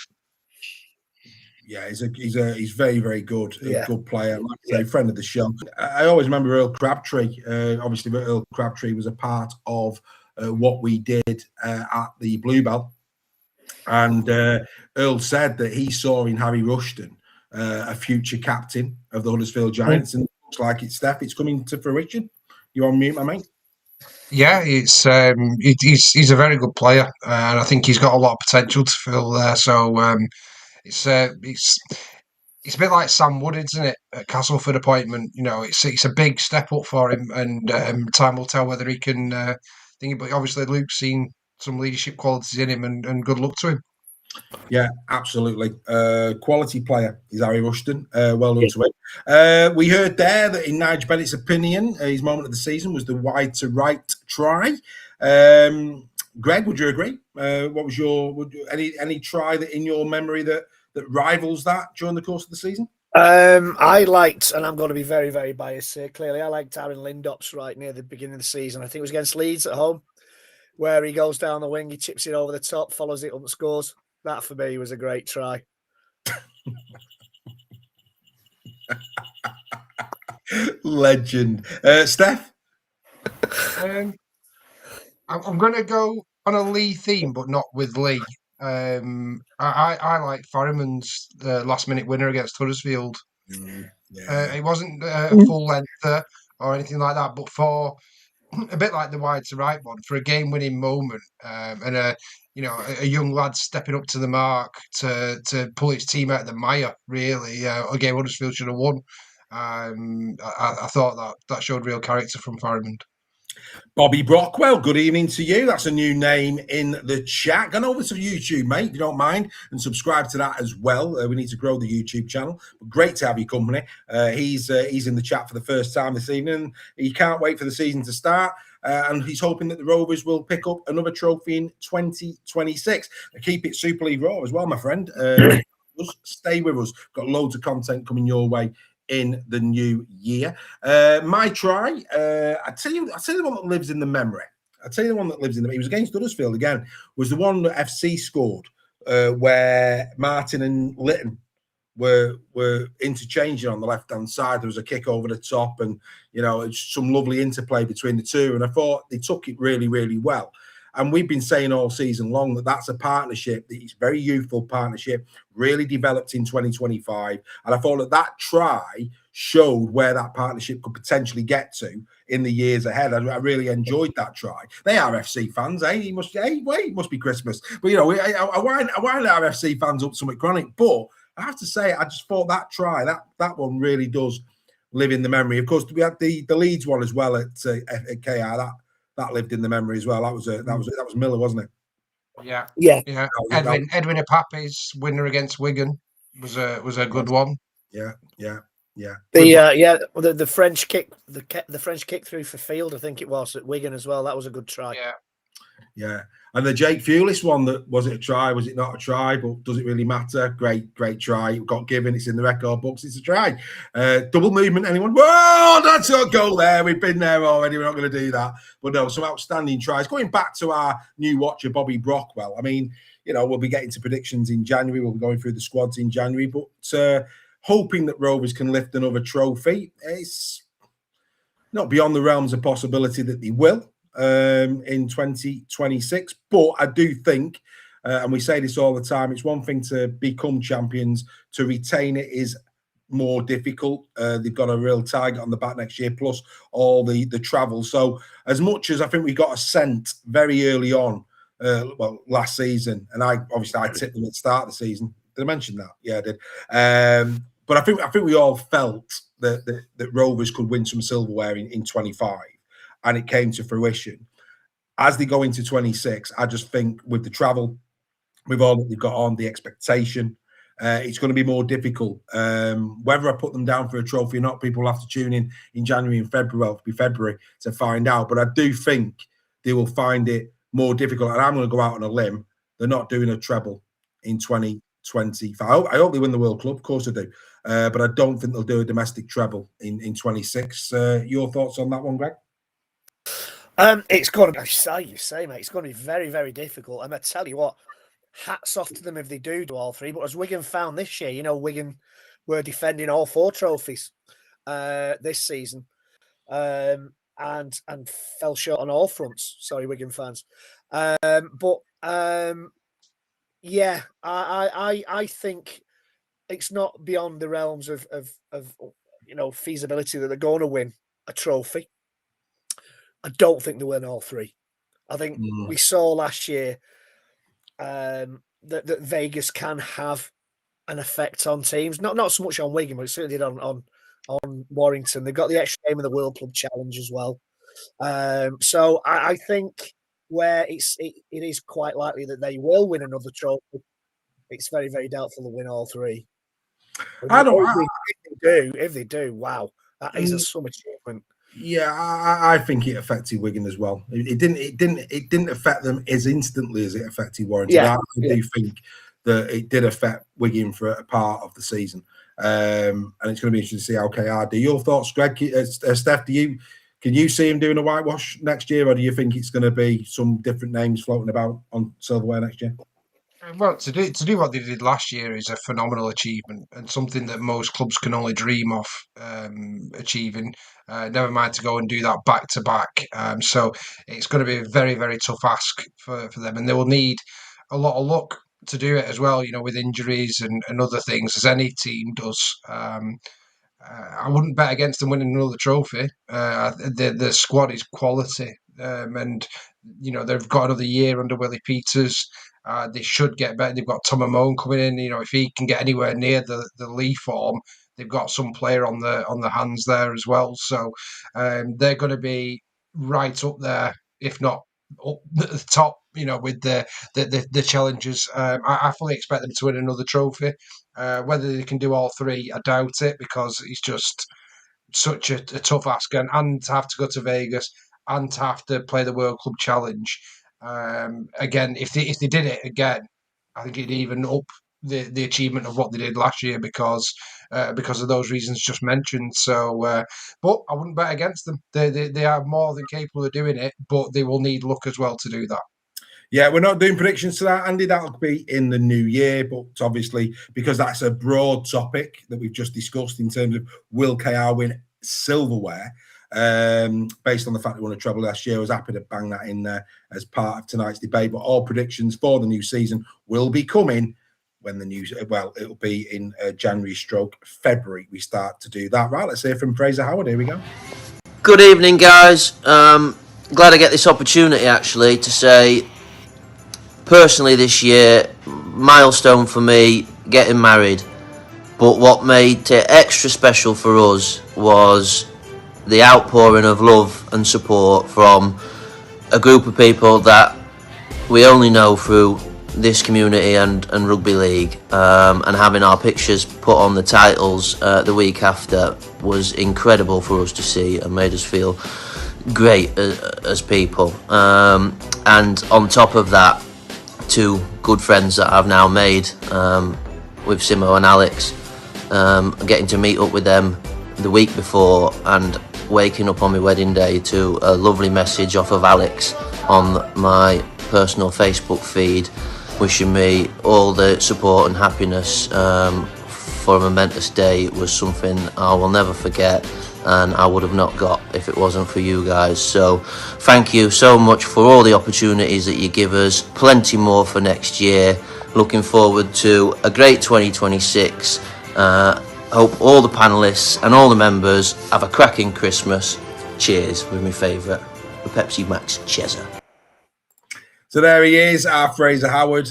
Yeah, he's very, very good. Good player. Like I say, friend of the show. I always remember Earl Crabtree. Obviously, Earl Crabtree was a part of what we did at the Bluebell. And Earl said that he saw in Harry Rushton a future captain of the Huddersfield Giants. And it looks like it's Steph. It's coming to fruition. You on mute, my mate? Yeah, he's a very good player, and I think he's got a lot of potential to fill there. So it's a bit like Sam Wood, isn't it? At Castleford appointment, it's a big step up for him, and time will tell whether he can. But obviously, Luke's seen some leadership qualities in him, and good luck to him. Yeah, absolutely. Quality player is Harry Rushton. Well done to him. We heard there that in Nigel Bennett's opinion, his moment of the season was the wide to right try. Greg, would you agree? What was any try that in your memory that rivals that during the course of the season? I liked, and I'm going to be very, very biased here, clearly, I liked Aaron Lindop's right near the beginning of the season. I think it was against Leeds at home, where he goes down the wing, he chips it over the top, follows it up and scores. That, for me, was a great try. Legend. Steph? I'm going to go on a Lee theme, but not with Lee. I like Farriman's last-minute winner against Huddersfield. It wasn't a full length or anything like that, but for a bit like the wide to right one, for a game-winning moment, and a young lad stepping up to the mark to pull his team out of the mire. Really, again, Huddersfield should have won. I thought that showed real character from Farrimond. Bobby Brockwell, good evening to you. That's a new name in the chat. Go over to YouTube, mate, if you don't mind, and subscribe to that as well. We need to grow the YouTube channel. But great to have your company. He's in the chat for the first time this evening. He can't wait for the season to start. And he's hoping that the Rovers will pick up another trophy in 2026. Keep it Super League Raw as well, my friend. Stay with us. Got loads of content coming your way in the new year. My try, I tell you the one that lives in the memory. He was against Huddersfield again, was the one that FC scored, where Martin and Litton were interchanging on the left-hand side. There was a kick over the top, and it's some lovely interplay between the two. And I thought they took it really, really well. And we've been saying all season long that that's a partnership, that it's a very youthful partnership, really developed in 2025. And I thought that try showed where that partnership could potentially get to in the years ahead. I really enjoyed that try. They are FC fans, eh? It must be Christmas. But, I wind our FC fans up somewhat chronic. But I have to say, I just thought that try, that one really does live in the memory. Of course, we had the Leeds one as well at KR. That lived in the memory as well. That was Miller, wasn't it? Yeah. Edwin Apape's winner against Wigan was a good one. Yeah. The French kick, the French kick through for Field, I think it was at Wigan as well. That was a good try. Yeah. And the Jake Fulis one, was it a try? Was it not a try? But does it really matter? Great try. It got given. It's in the record books. It's a try. Double movement. Anyone? Whoa, that's a goal there. We've been there already. We're not going to do that. But no, some outstanding tries. Going back to our new watcher, Bobby Brockwell. I mean, we'll be getting to predictions in January. We'll be going through the squads in January. But hoping that Rovers can lift another trophy. It's not beyond the realms of possibility that they will. In 2026, but I do think, and we say this all the time, it's one thing to become champions, to retain it is more difficult. They've got a real target on the back next year, plus all the travel. So as much as I think we got a scent very early on, last season, and I tipped them at the start of the season. Did I mention that? Yeah, I did. But I think we all felt that Rovers could win some silverware in 25. And it came to fruition. As they go into 26, I just think with the travel, with all that they've got on, the expectation, it's going to be more difficult. Whether I put them down for a trophy or not, people will have to tune in January and February, well, it'll be February, to find out. But I do think they will find it more difficult. And I'm going to go out on a limb. They're not doing a treble in 2025. I hope they win the World Club. Of course I do. But I don't think they'll do a domestic treble in 26. Your thoughts on that one, Greg? It's going to be, you say, mate, it's going to be very, very difficult. And I tell you what, hats off to them if they do all three. But as Wigan found this year, Wigan were defending all 4 trophies this season, and fell short on all fronts. Sorry, Wigan fans. I think it's not beyond the realms of feasibility that they're going to win a trophy. I don't think they win all 3. I think we saw last year that Vegas can have an effect on teams. Not so much on Wigan, but it certainly did on Warrington. They've got the extra game of the World Club Challenge as well. So I think where it is quite likely that they will win another trophy, it's very, very doubtful to win all 3. If they do, wow, that is a some achievement. Yeah, I think it affected Wigan as well. It didn't affect them as instantly as it affected Warrington. Yeah, I do think that it did affect Wigan for a part of the season, and it's going to be interesting to see how KR do. Your thoughts, Greg? Steph, can you see him doing a whitewash next year, or do you think it's going to be some different names floating about on silverware next year? Well, to do what they did last year is a phenomenal achievement and something that most clubs can only dream of achieving. Never mind to go and do that back to back. So it's going to be a very, very tough ask for them, and they will need a lot of luck to do it as well. With injuries and other things, as any team does. I wouldn't bet against them winning another trophy. The squad is quality, and they've got another year under Willie Peters. They should get better. They've got Tom Amone coming in. If he can get anywhere near the Lee form, they've got some player on the hands there as well. So they're going to be right up there, if not up at the top. With the challengers. I fully expect them to win another trophy. Whether they can do all three, I doubt it, because it's just such a tough ask, and to have to go to Vegas and to have to play the World Club Challenge. Again, if they did it again, I think it'd even up the achievement of what they did last year because of those reasons just mentioned. So, but I wouldn't bet against them. They are more than capable of doing it, but they will need luck as well to do that. Yeah, we're not doing predictions to that, Andy. That'll be in the new year, but obviously, because that's a broad topic that we've just discussed in terms of will KR win silverware, based on the fact they won a treble last year. I was happy to bang that in there as part of tonight's debate. But all predictions for the new season will be coming when the news, it'll be in January/February. We start to do that. Right, let's hear from Fraser Howard. Here we go. Good evening, guys. Glad I get this opportunity actually to say, personally this year, milestone for me, getting married. But what made it extra special for us was the outpouring of love and support from a group of people that we only know through this community and Rugby League, and having our pictures put on the titles the week after was incredible for us to see and made us feel great as people. And on top of that, two good friends that I've now made with Simo and Alex, getting to meet up with them the week before and waking up on my wedding day to a lovely message off of Alex on my personal Facebook feed wishing me all the support and happiness for a momentous day was something I will never forget, and I would have not got if it wasn't for you guys. So thank you so much for all the opportunities that you give us, plenty more for next year. Looking forward to a great 2026. Hope all the panellists and all the members have a cracking Christmas. Cheers with my favourite, the Pepsi Max Chezza. So there he is, our Fraser Howard.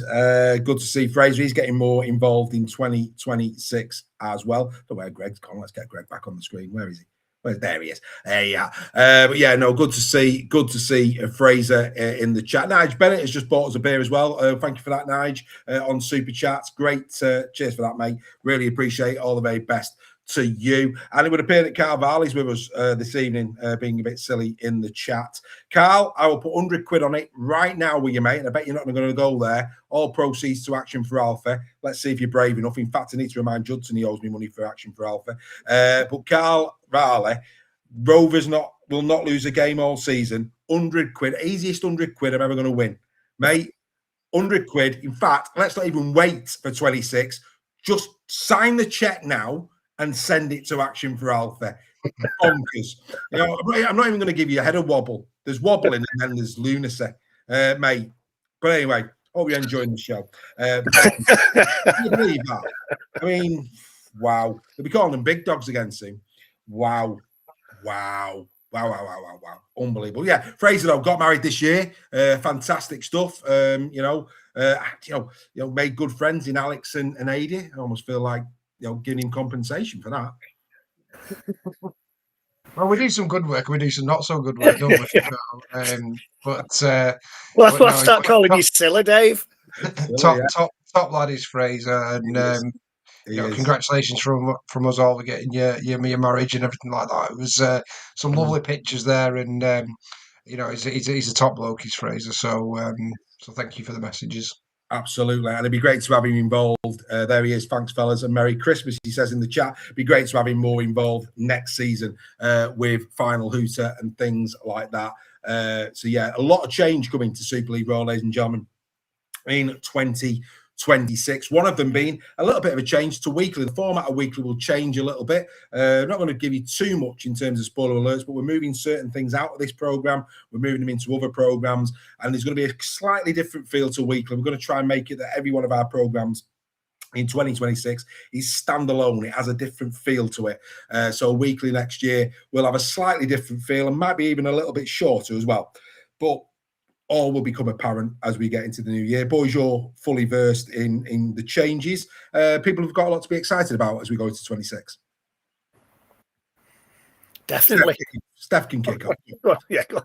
Good to see Fraser. He's getting more involved in 2026 as well. Don't know where Greg's gone. Let's get Greg back on the screen. Where is he? There he is. Yeah. But yeah, no, good to see Fraser in the chat. Nige Bennett has just bought us a beer as well. Thank you for that, Nige, on Super Chats. Great. Cheers for that, mate. Really appreciate it. All the very best to you. And it would appear that Carl Varley's with us this evening, being a bit silly in the chat. Carl, I will put 100 quid on it right now with you, mate, and I bet you're not going to go there. All proceeds to Action for Alpha. Let's see if you're brave enough. In fact, I need to remind Judson he owes me money for Action for Alpha. But Carl Varley, Rovers will not lose a game all season. 100 quid, easiest 100 quid I'm ever going to win. Mate, 100 quid. In fact, let's not even wait for 26. Just sign the check now and send it to Action for Alpha. Bonkers. I'm not even going to give you a head of wobble. There's wobbling and then there's lunacy, mate. But anyway, hope you're enjoying the show. Can you believe that? I mean, wow. They'll be calling them big dogs again soon. Wow. Unbelievable. Yeah, Fraser though got married this year. Fantastic stuff. Made good friends in Alex and Adi. I almost feel like giving him compensation for that. Well, we do some good work, we do some not so good work, don't we? I'll start calling you silly, Dave. Top lad is Fraser, and congratulations from us all for getting your marriage and everything like that. It was some lovely pictures there, and he's a top bloke, he's Fraser. So thank you for the messages. Absolutely, and it'd be great to have him involved. There he is. Thanks, fellas, and Merry Christmas. He says in the chat, it'd be great to have him more involved next season with Final Hooter and things like that. So yeah, a lot of change coming to Super League Raw, ladies and gentlemen, in 2026. One of them being a little bit of a change to weekly. The format of weekly will change a little bit. I'm not going to give you too much in terms of spoiler alerts, but we're moving certain things out of this program. We're moving them into other programs, and there's going to be a slightly different feel to weekly. We're going to try and make it that every one of our programs in 2026 is standalone. It has a different feel to it. So weekly next year will have a slightly different feel and might be even a little bit shorter as well. But all will become apparent as we get into the new year. Boys, you're fully versed in the changes. People have got a lot to be excited about as we go into 26. Definitely. Steph can kick off. Go on, yeah, go on.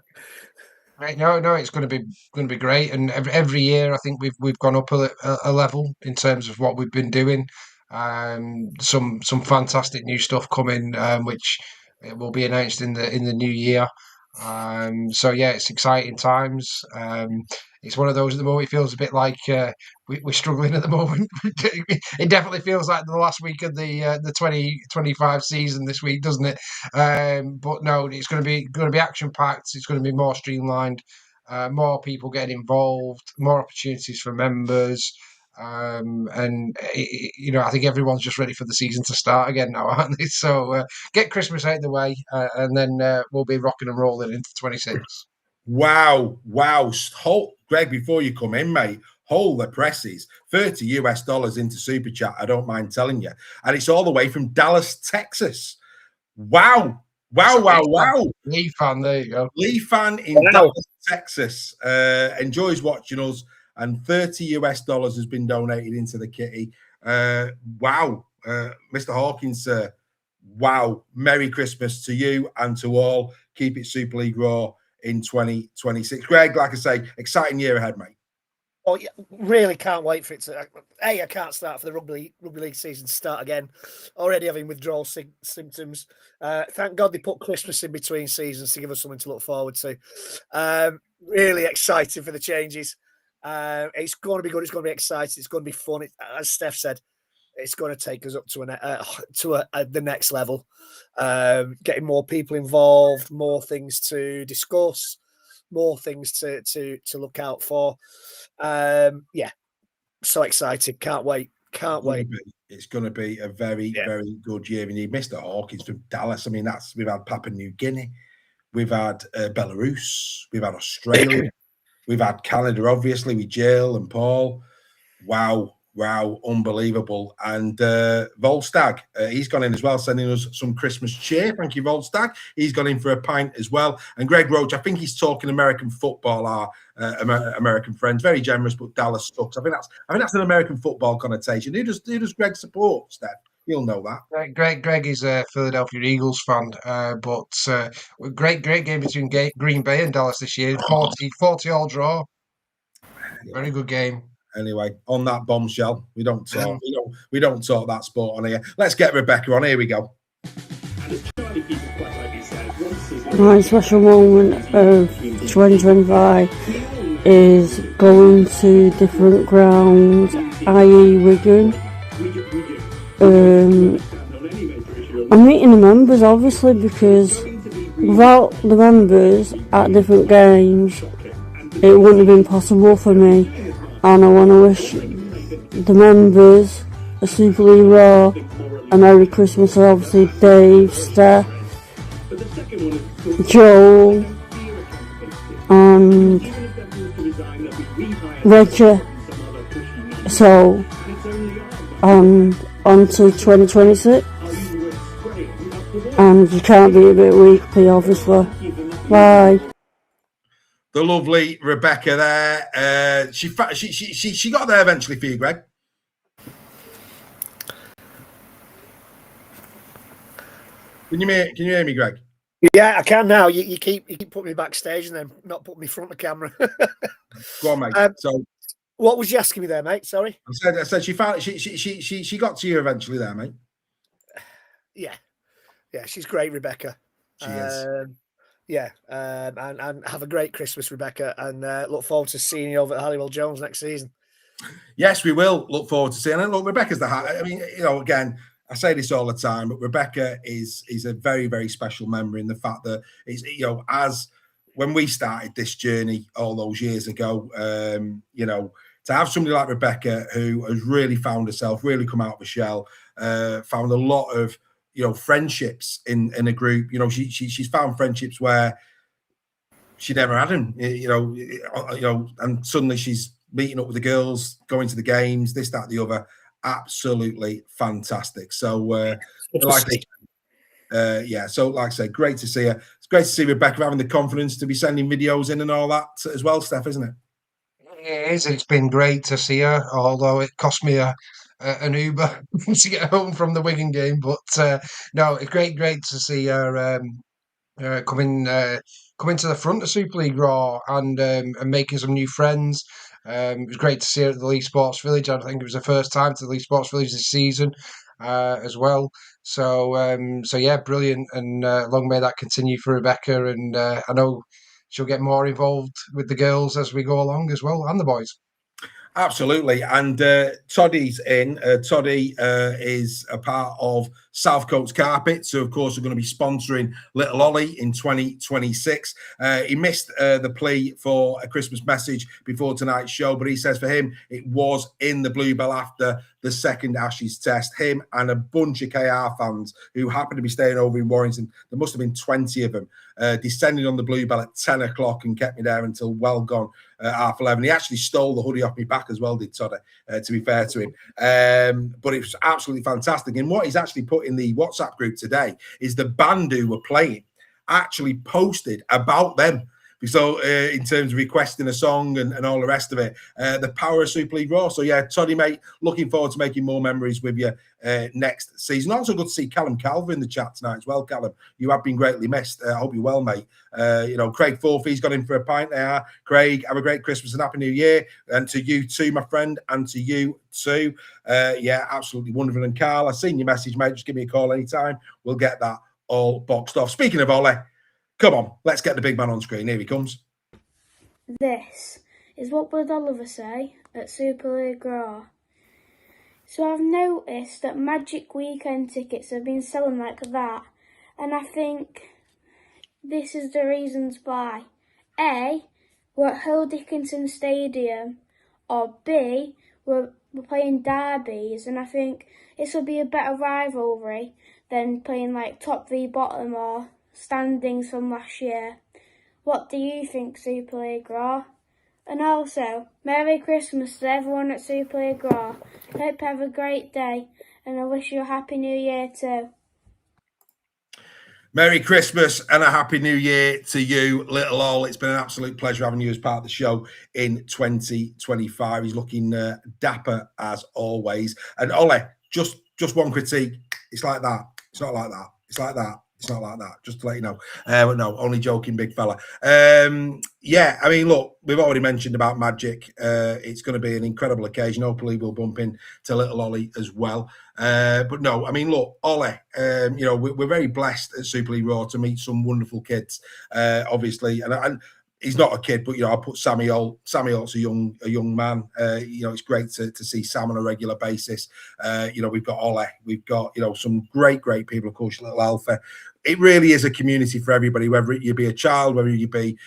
Right, no, it's going to be great, and every year I think we've gone up a level in terms of what we've been doing. Some fantastic new stuff coming, which will be announced in the new year. So yeah, it's exciting times. It's one of those at the moment. It feels a bit like we're struggling at the moment. It definitely feels like the last week of the 2025 season this week, doesn't it? But no, it's going to be action packed. It's going to be more streamlined, more people getting involved, more opportunities for members. I think everyone's just ready for the season to start again now, aren't they? So get Christmas out of the way, and then we'll be rocking and rolling into 26. Wow. Greg, before you come in, mate, hold the presses. $30 into Super Chat, I don't mind telling you. And it's all the way from Dallas, Texas. Wow. Lee fan, there you go. Lee fan in Dallas, Texas. Enjoys watching us. And $30 has been donated into the kitty. Wow. Mr. Hawkins, wow. Merry Christmas to you and to all. Keep it Super League Raw in 2026. Greg, like I say, exciting year ahead, mate. Oh, yeah, really can't wait for it to. I can't start for the rugby league season to start again. Already having withdrawal symptoms. Thank God they put Christmas in between seasons to give us something to look forward to. Really excited for the changes. It's going to be good. It's going to be exciting. It's going to be fun. As Steph said, it's going to take us up to the next level. Getting more people involved, more things to discuss, more things to look out for. Yeah, so excited. Can't wait. It's going to be a very good year. And you Mr. Hawkins from Dallas. I mean, we've had Papua New Guinea, we've had Belarus, we've had Australia. We've had Canada, obviously, with Jill and Paul. Wow, unbelievable. And Volstagg, he's gone in as well, sending us some Christmas cheer. Thank you, Volstagg. He's gone in for a pint as well. And Greg Roach, I think he's talking American football, our American friends. Very generous, but Dallas sucks. I think that's an American football connotation. Who does Greg support, Steph? You'll know that. Greg is a Philadelphia Eagles fan, but great game between Green Bay and Dallas this year. 40-all draw. Very good game. Anyway, on that bombshell, we don't talk that sport on here. Let's get Rebecca on. Here we go. My special moment of 2025 is going to different grounds, i.e. Wigan. I'm meeting the members, obviously, because without the members at different games, it wouldn't have been possible for me. And I want to wish the members a Super League Raw, a Merry Christmas, and obviously Dave, Steph, Joel, and Roger. So, on to 2026, and you can't be a bit weakly, obviously. Bye. The lovely Rebecca there. She got there eventually for you, Greg. Can you hear me, Greg? Yeah, I can now. You keep putting me backstage and then not putting me front of camera. Go on, mate. So, what was you asking me there, mate? Sorry. I said she got to you eventually there, mate. Yeah, she's great, Rebecca. She is. Yeah, and have a great Christmas, Rebecca, and look forward to seeing you over at Halliwell Jones next season. Yes, we will look forward to seeing it. Look, Rebecca's I mean, again, I say this all the time, but Rebecca is a very, very special member in the fact that it's, as when we started this journey all those years ago, to have somebody like Rebecca who has really found herself, really come out of a shell, found a lot of friendships in a group. She's found friendships where she never had them. And suddenly she's meeting up with the girls, going to the games, this, that, the other. Absolutely fantastic. So, like I say, great to see her. it's great to see Rebecca having the confidence to be sending videos in and all that as well, Steph, isn't it? It is. It's been great to see her, although it cost me an Uber to get home from the Wigan game. But no, it's great to see her coming to the front of Super League Raw and making some new friends. It was great to see her at the League Sports Village. I think it was the first time to the League Sports Village this season as well. So yeah, brilliant, and long may that continue for Rebecca. And I know she'll get more involved with the girls as we go along as well, and the boys. Absolutely. And Toddy's in. Toddy is a part of South Coast Carpet. So, of course, we're going to be sponsoring Little Ollie in 2026. He missed the plea for a Christmas message before tonight's show, but he says for him, it was in the Bluebell after the second Ashes test. Him and a bunch of KR fans who happened to be staying over in Warrington, there must have been 20 of them, descended on the Bluebell at 10 o'clock and kept me there until well gone. 11:30. He actually stole the hoodie off me back as well, did Toddy, to be fair to him. But it was absolutely fantastic. And what he's actually put in the WhatsApp group today is the band who were playing actually posted about them. So in terms of requesting a song and all the rest of it, the power of Super League Raw. So yeah, Toddy, mate, looking forward to making more memories with you next season. Also good to see Callum Calver in the chat tonight as well. Callum, you have been greatly missed. I hope you're well, mate. Craig Forfey's got in for a pint there. Craig, have a great Christmas and Happy New Year. And to you too, my friend, and to you too. Yeah, absolutely wonderful. And Carl, I've seen your message, mate. Just give me a call anytime. We'll get that all boxed off. Speaking of Ollie, come on, let's get the big man on screen. Here he comes. This is what would Oliver say at Super League Raw. So I've noticed that Magic Weekend tickets have been selling like that, and I think this is the reasons why. A, we're at Hull Dickinson Stadium, or B, we're playing derbies, and I think this will be a better rivalry than playing like top v bottom or standings from last year. What do you think, Super League Raw? And also, Merry Christmas to everyone at Super League Raw. Hope you have a great day, and I wish you a Happy New Year too. Merry Christmas and a Happy New Year to you, Little Ol. It's been an absolute pleasure having you as part of the show in 2025. He's looking dapper as always. And Ollie, just one critique. It's like that. It's not like that. It's like that. It's not like that, just to let you know. But no, only joking, big fella. Yeah, I mean, look, we've already mentioned about Magic. It's going to be an incredible occasion. Hopefully, we'll bump in to Little Ollie as well. But no, I mean, look, Ollie, we're very blessed at Super League Raw to meet some wonderful kids, obviously. And he's not a kid, but I put Sammy Holt. Sammy Holt's a young man. It's great to see Sam on a regular basis. We've got Ollie, we've got some great people. Of course, little Alfie. It really is a community for everybody, whether you be a child, whether you be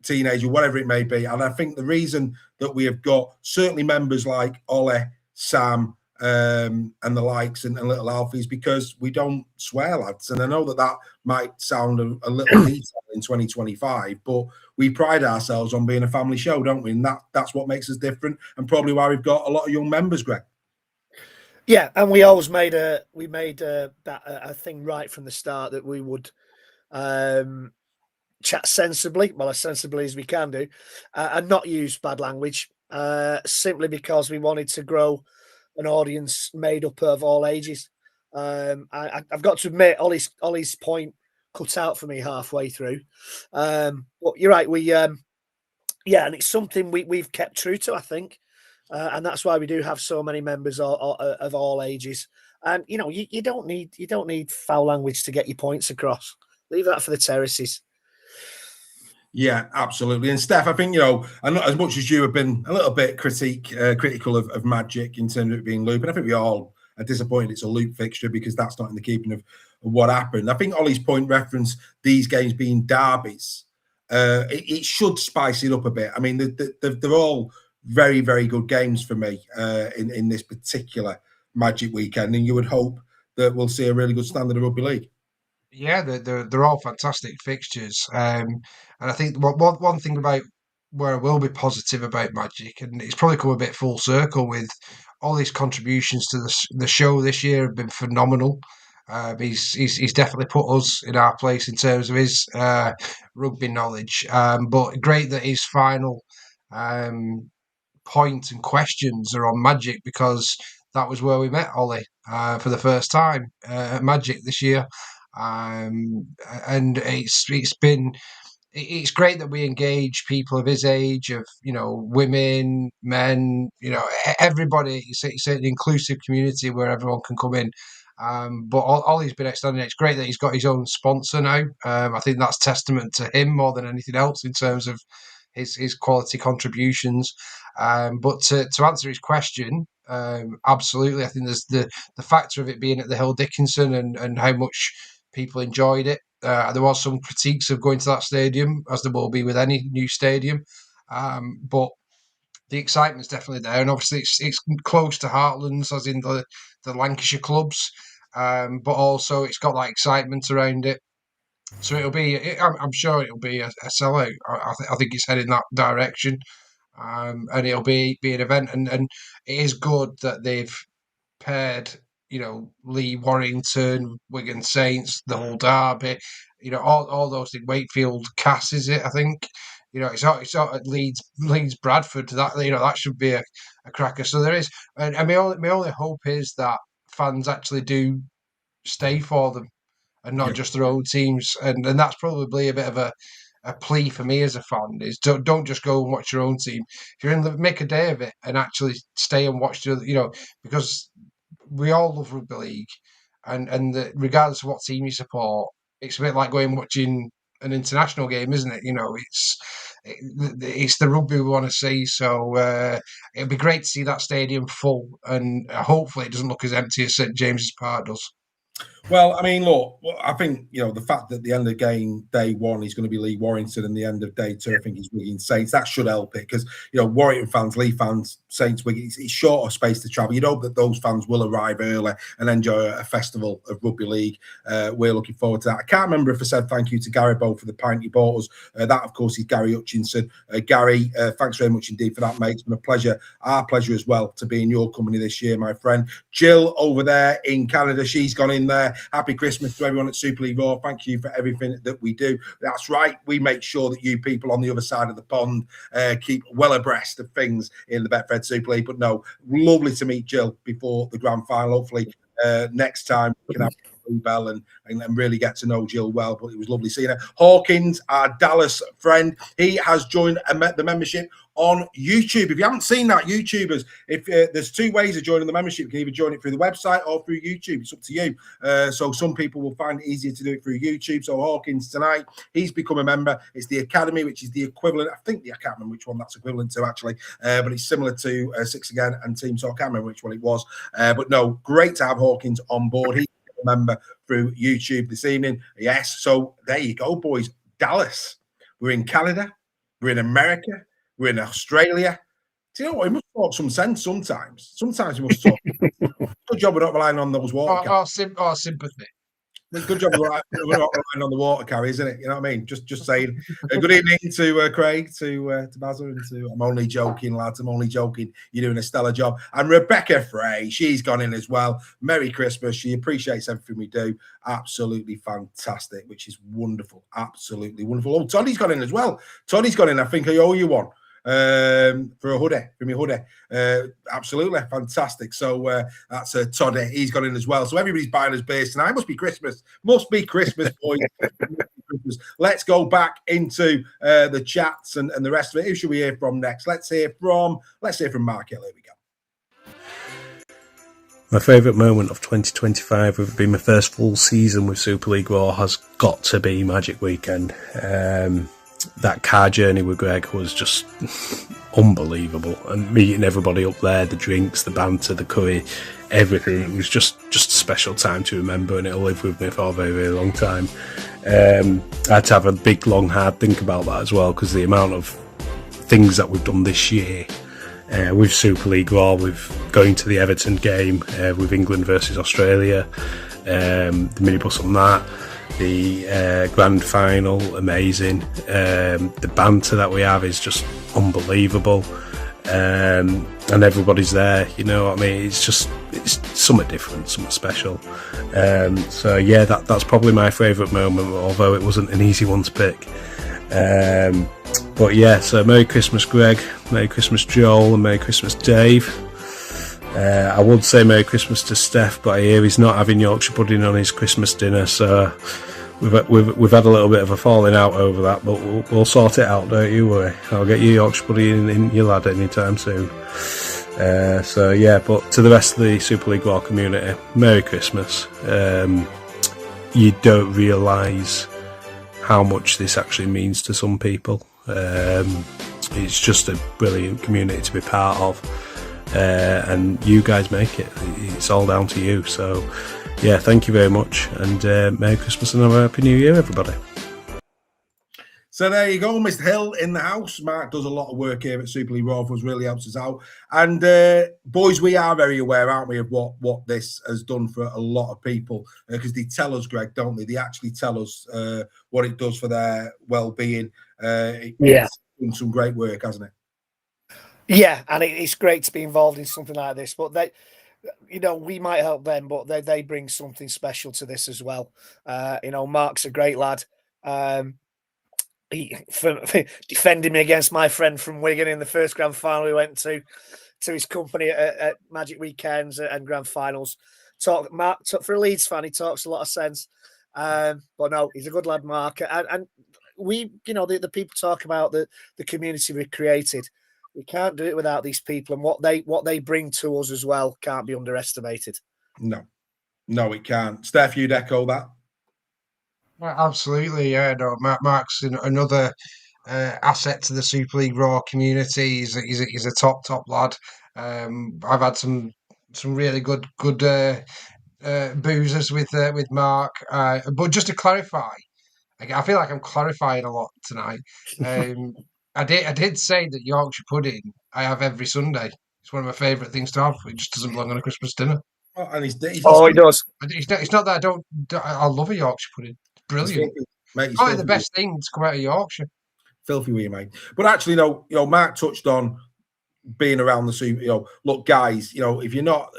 teenager, whatever it may be. And I think the reason that we have got certainly members like Ollie, Sam, and the likes and little Alfie is because we don't swear, lads. And I know that might sound a little detailed in 2025, but we pride ourselves on being a family show, don't we? And that's what makes us different, and probably why we've got a lot of young members, Greg. Yeah, and we always made that a thing right from the start, that we would chat sensibly, well, as sensibly as we can do, and not use bad language, simply because we wanted to grow an audience made up of all ages. I've got to admit, Ollie's point cut out for me halfway through. But you're right. And it's something we've kept true to, I think. And that's why we do have so many members of all ages. And you don't need foul language to get your points across. Leave that for the terraces. Yeah, absolutely. And Steph, I think, and not as much as you have been a little bit critical of Magic in terms of it being loop, and I think we all are disappointed it's a loop fixture because that's not in the keeping of what happened. I think Ollie's point referenced these games being derbies. It should spice it up a bit. I mean, they're all very, very good games for me in this particular Magic weekend, and you would hope that we'll see a really good standard of rugby league. Yeah, they're all fantastic fixtures, and I think one thing about where I will be positive about Magic, and it's probably come a bit full circle with all these contributions to the show this year have been phenomenal. He's definitely put us in our place in terms of his rugby knowledge. But great that his final point and questions are on Magic, because that was where we met Ollie for the first time at Magic this year. And it's great that we engage people of his age, of women, men, everybody. It's an inclusive community where everyone can come in. But Ollie's been outstanding. It's great that he's got his own sponsor now. I think that's testament to him more than anything else in terms of his quality contributions. But to answer his question, absolutely, I think there's the factor of it being at the Hill Dickinson and how much people enjoyed it. There was some critiques of going to that stadium, as there will be with any new stadium. But the excitement's definitely there, and obviously it's close to Heartlands, as in the Lancashire clubs. But also it's got that excitement around it. So it'll be. I'm sure it'll be a sellout. I think it's heading that direction, and it'll be an event. And it is good that they've paired, Lee Warrington, Wigan Saints, the whole derby, all those things. Wakefield Cass, is it? I think. It's at Leeds Bradford. That should be a cracker. So there is, and my only hope is that fans actually do stay for them, and not just their own teams. And that's probably a bit of a plea for me as a fan, is don't just go and watch your own team. If you're make a day of it and actually stay and watch the other, because we all love rugby league, and regardless of what team you support, it's a bit like going and watching an international game, isn't it? It's the rugby we want to see. So it'd be great to see that stadium full, and hopefully it doesn't look as empty as St James's Park does. Well, I mean, look, I think, the fact that the end of game day one is going to be Lee Warrington and the end of day two, I think, is Wigan Saints. That should help it, because, Warrington fans, Lee fans, Saints, Wigan, it's shorter space to travel. You'd hope that those fans will arrive early and enjoy a festival of rugby league. We're looking forward to that. I can't remember if I said thank you to Gary Bow for the pint he bought us. That, of course, is Gary Hutchinson. Gary, thanks very much indeed for that, mate. It's been a pleasure, our pleasure as well, to be in your company this year, my friend. Jill over there in Canada, she's gone in there. Happy Christmas to everyone at Super League Raw. Thank you for everything that we do. That's right. We make sure that you people on the other side of the pond keep well abreast of things in the Betfred Super League. But no, lovely to meet Jill before the grand final. Hopefully next time we can have a bell and really get to know Jill well. But it was lovely seeing her. Hawkins, our Dallas friend, he has joined the membership on YouTube. If you haven't seen that, YouTubers, if there's two ways of joining the membership. You can either join it through the website or through YouTube. It's up to you. So some people will find it easier to do it through YouTube. So Hawkins tonight, he's become a member. It's the Academy, which is the equivalent. I can't remember which one that's equivalent to, actually, but it's similar to Six Again and Team. So I can't remember which one it was. But no, great to have Hawkins on board. He's a member through YouTube this evening. Yes. So there you go, boys. Dallas. We're in Canada. We're in America. We're in Australia. Do you know what? We must talk some sense sometimes. Sometimes we must talk. Good job we're not relying on those water carriers. Or sympathy. Good job we're not relying on the water carriers, isn't it? You know what I mean? Just saying. Good evening to Craig, to Basil, and to... I'm only joking, lads. I'm only joking. You're doing a stellar job. And Rebecca Frey, she's gone in as well. Merry Christmas. She appreciates everything we do. Absolutely fantastic, which is wonderful. Absolutely wonderful. Oh, Toddy's gone in as well. Toddy's gone in. I think I owe you one. For a hoodie, for me hoodie. Absolutely fantastic. So that's Toddy. He's got in as well. So everybody's buying us beers tonight. Must be Christmas, boys. Let's go back into the chats and the rest of it. Who should we hear from next? Let's hear from Mark Hill. Here we go. My favourite moment of 2025, with it being my first full season with Super League Raw, has got to be Magic Weekend. That car journey with Greg was just unbelievable, and meeting everybody up there, the drinks, the banter, the curry, everything. It was just a special time to remember, and it'll live with me for a very, very long time. I had to have a big, long, hard think about that as well, because the amount of things that we've done this year with Super League Raw, with going to the Everton game, with England versus Australia, the minibus on that, the grand final, amazing. The banter that we have is just unbelievable, and everybody's there. You know what I mean? It's just it's something different, something special. So yeah, that's probably my favourite moment, although it wasn't an easy one to pick. But yeah, so Merry Christmas, Greg, Merry Christmas, Joel, and Merry Christmas, Dave. I would say Merry Christmas to Steph, but I hear he's not having Yorkshire pudding on his Christmas dinner, so we've had a little bit of a falling out over that, but we'll sort it out, don't you worry. I'll get you Yorkshire pudding in your lad anytime soon. So yeah, but to the rest of the Super League Raw community, Merry Christmas. You don't realise how much this actually means to some people. It's just a brilliant community to be part of. And you guys make it. It's all down to you. So yeah, thank you very much, and Merry Christmas and a Happy New Year, everybody. So there you go, Mr. Hill in the house. Mark does a lot of work here at Super League Raw for us, really helps us out. And boys, we are very aware, aren't we, of what this has done for a lot of people, because they tell us, Greg, don't they? They actually tell us what it does for their well-being. It's done some great work, hasn't it? Yeah, and it's great to be involved in something like this. But they, we might help them, but they bring something special to this as well. Mark's a great lad. He for defending me against my friend from Wigan in the first grand final we went to his company at Magic Weekends and grand finals. Mark, for a Leeds fan, he talks a lot of sense. But no, he's a good lad, Mark. And we, the people talk about the community we created. We can't do it without these people, and what they bring to us as well can't be underestimated. No, it can't. Steph, you'd echo that? Well, absolutely, yeah. No, Mark's another asset to the Super League Raw community. He's a top lad. I've had some really good boozers with Mark. But just to clarify, I feel like I'm clarifying a lot tonight. I did say that Yorkshire pudding I have every Sunday. It's one of my favourite things to have. It just doesn't belong on a Christmas dinner. Oh, and he does. It's not that I don't. I love a Yorkshire pudding. It's brilliant. It's probably the best thing to come out of Yorkshire. Filthy with you, mate. But actually, Mark touched on being around the Super. Look, guys. If you're not,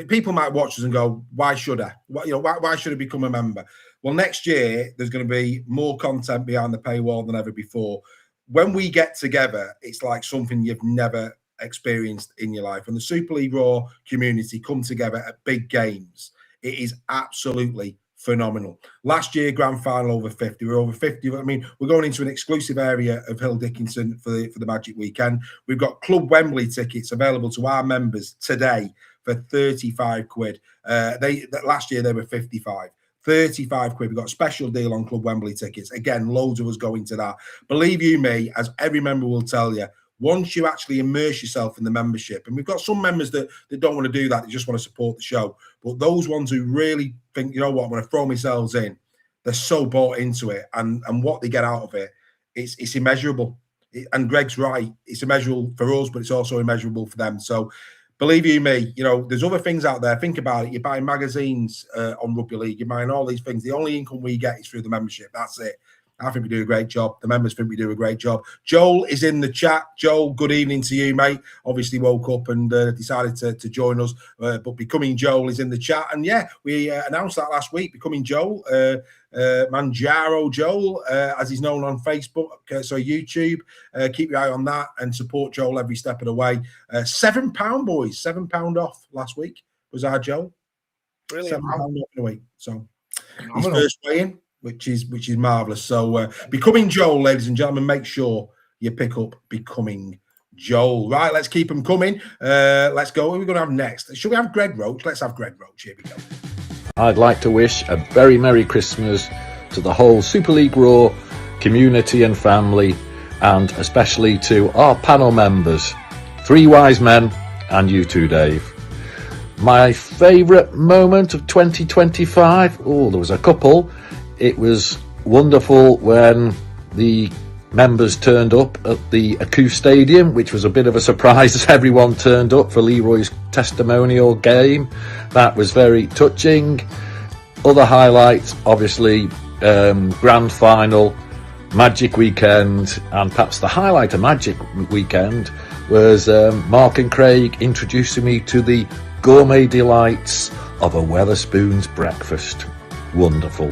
people might watch us and go, "Why should I? Why should I become a member?" Well, next year there's going to be more content behind the paywall than ever before. When we get together, it's like something you've never experienced in your life. When the Super League Raw community come together at big games, it is absolutely phenomenal. Last year, grand final over 50. We're over 50. I mean, we're going into an exclusive area of Hill Dickinson for the Magic Weekend. We've got Club Wembley tickets available to our members today for 35 quid. Last year, they were 55. 35 quid. We've got a special deal on Club Wembley tickets. Again, loads of us going to that. Believe you me, as every member will tell you, once you actually immerse yourself in the membership, and we've got some members that don't want to do that, they just want to support the show. But those ones who really think, you know what, I'm going to throw myself in, they're so bought into it, and what they get out of it, it's immeasurable. And Greg's right, it's immeasurable for us, but it's also immeasurable for them. So believe you me, there's other things out there. Think about it. You're buying magazines on Rugby League. You're buying all these things. The only income we get is through the membership. That's it. I think we do a great job. The members think we do a great job. Joel is in the chat. Joel, good evening to you, mate. Obviously woke up and decided to join us. But Becoming Joel is in the chat. And yeah, we announced that last week. Becoming Joel, Manjaro Joel, as he's known on Facebook, so YouTube. Keep your eye on that and support Joel every step of the way. £7, boys. £7 off last week was our Joel. Brilliant. £7 off in a week. So his first weigh-in, which is marvellous. So Becoming Joel, ladies and gentlemen, make sure you pick up Becoming Joel. Right, let's keep them coming. Let's go. What are we going to have next? Should we have Greg Roach? Let's have Greg Roach. Here we go. I'd like to wish a very Merry Christmas to the whole Super League Raw community and family, and especially to our panel members, Three Wise Men and you too, Dave. My favourite moment of 2025? Oh, there was a couple. It was wonderful when the members turned up at the Aku Stadium, which was a bit of a surprise as everyone turned up for Leroy's testimonial game. That was very touching. Other highlights, obviously, grand final, Magic Weekend, and perhaps the highlight of Magic Weekend was Mark and Craig introducing me to the gourmet delights of a Weatherspoons breakfast. Wonderful.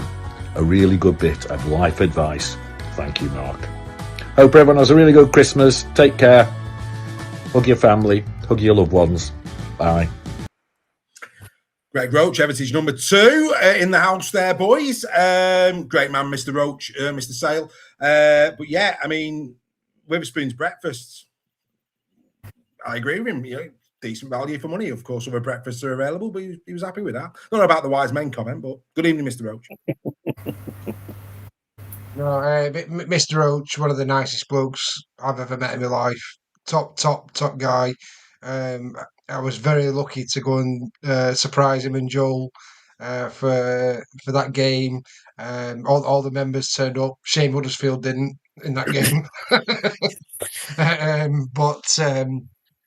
A really good bit of life advice. Thank you, Mark. Hope everyone has a really good Christmas. Take care. Hug your family. Hug your loved ones. Bye. Greg Roach, Everton's number 2 in the house there, boys. Great man, Mr. Roach, Mr. Sale. But yeah, I mean, Witherspoon's breakfasts, I agree with him. You know, decent value for money. Of course, other breakfasts are available, but he was happy with that. Don't know about the wise men comment, but good evening, Mr. Roach. No, Mr. Roach, one of the nicest blokes I've ever met in my life. Top guy. I was very lucky to go and surprise him and Joel for that game. All the members turned up. Shane Huddersfield didn't in that game.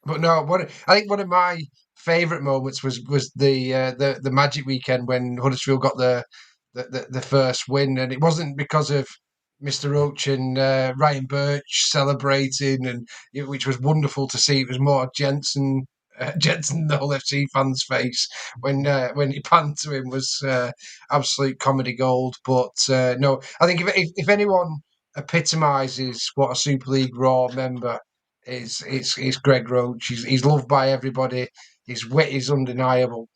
But no, I think one of my favourite moments was the Magic weekend when Huddersfield got the first win, and it wasn't because of Mr. Roach and Ryan Birch celebrating, which was wonderful to see. It was more Jensen, the whole FC fans' face when he panned to him was absolute comedy gold. But no, I think if anyone epitomises what a Super League Raw member is, it's Greg Roach. He's loved by everybody. His wit is undeniable.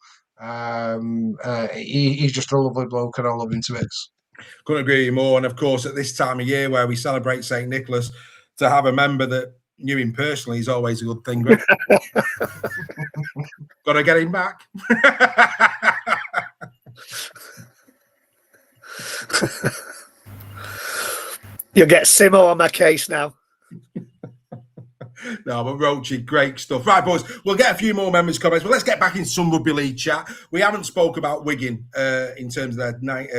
He's just a lovely bloke, and I love him to bits. Couldn't agree with you more. And of course, at this time of year where we celebrate St. Nicholas, to have a member that knew him personally is always a good thing. Got to get him back. You'll get Simo on my case now. No, but Roachy, great stuff. Right, boys, we'll get a few more members' comments, but let's get back in some Rugby League chat. We haven't spoke about Wigan in terms of their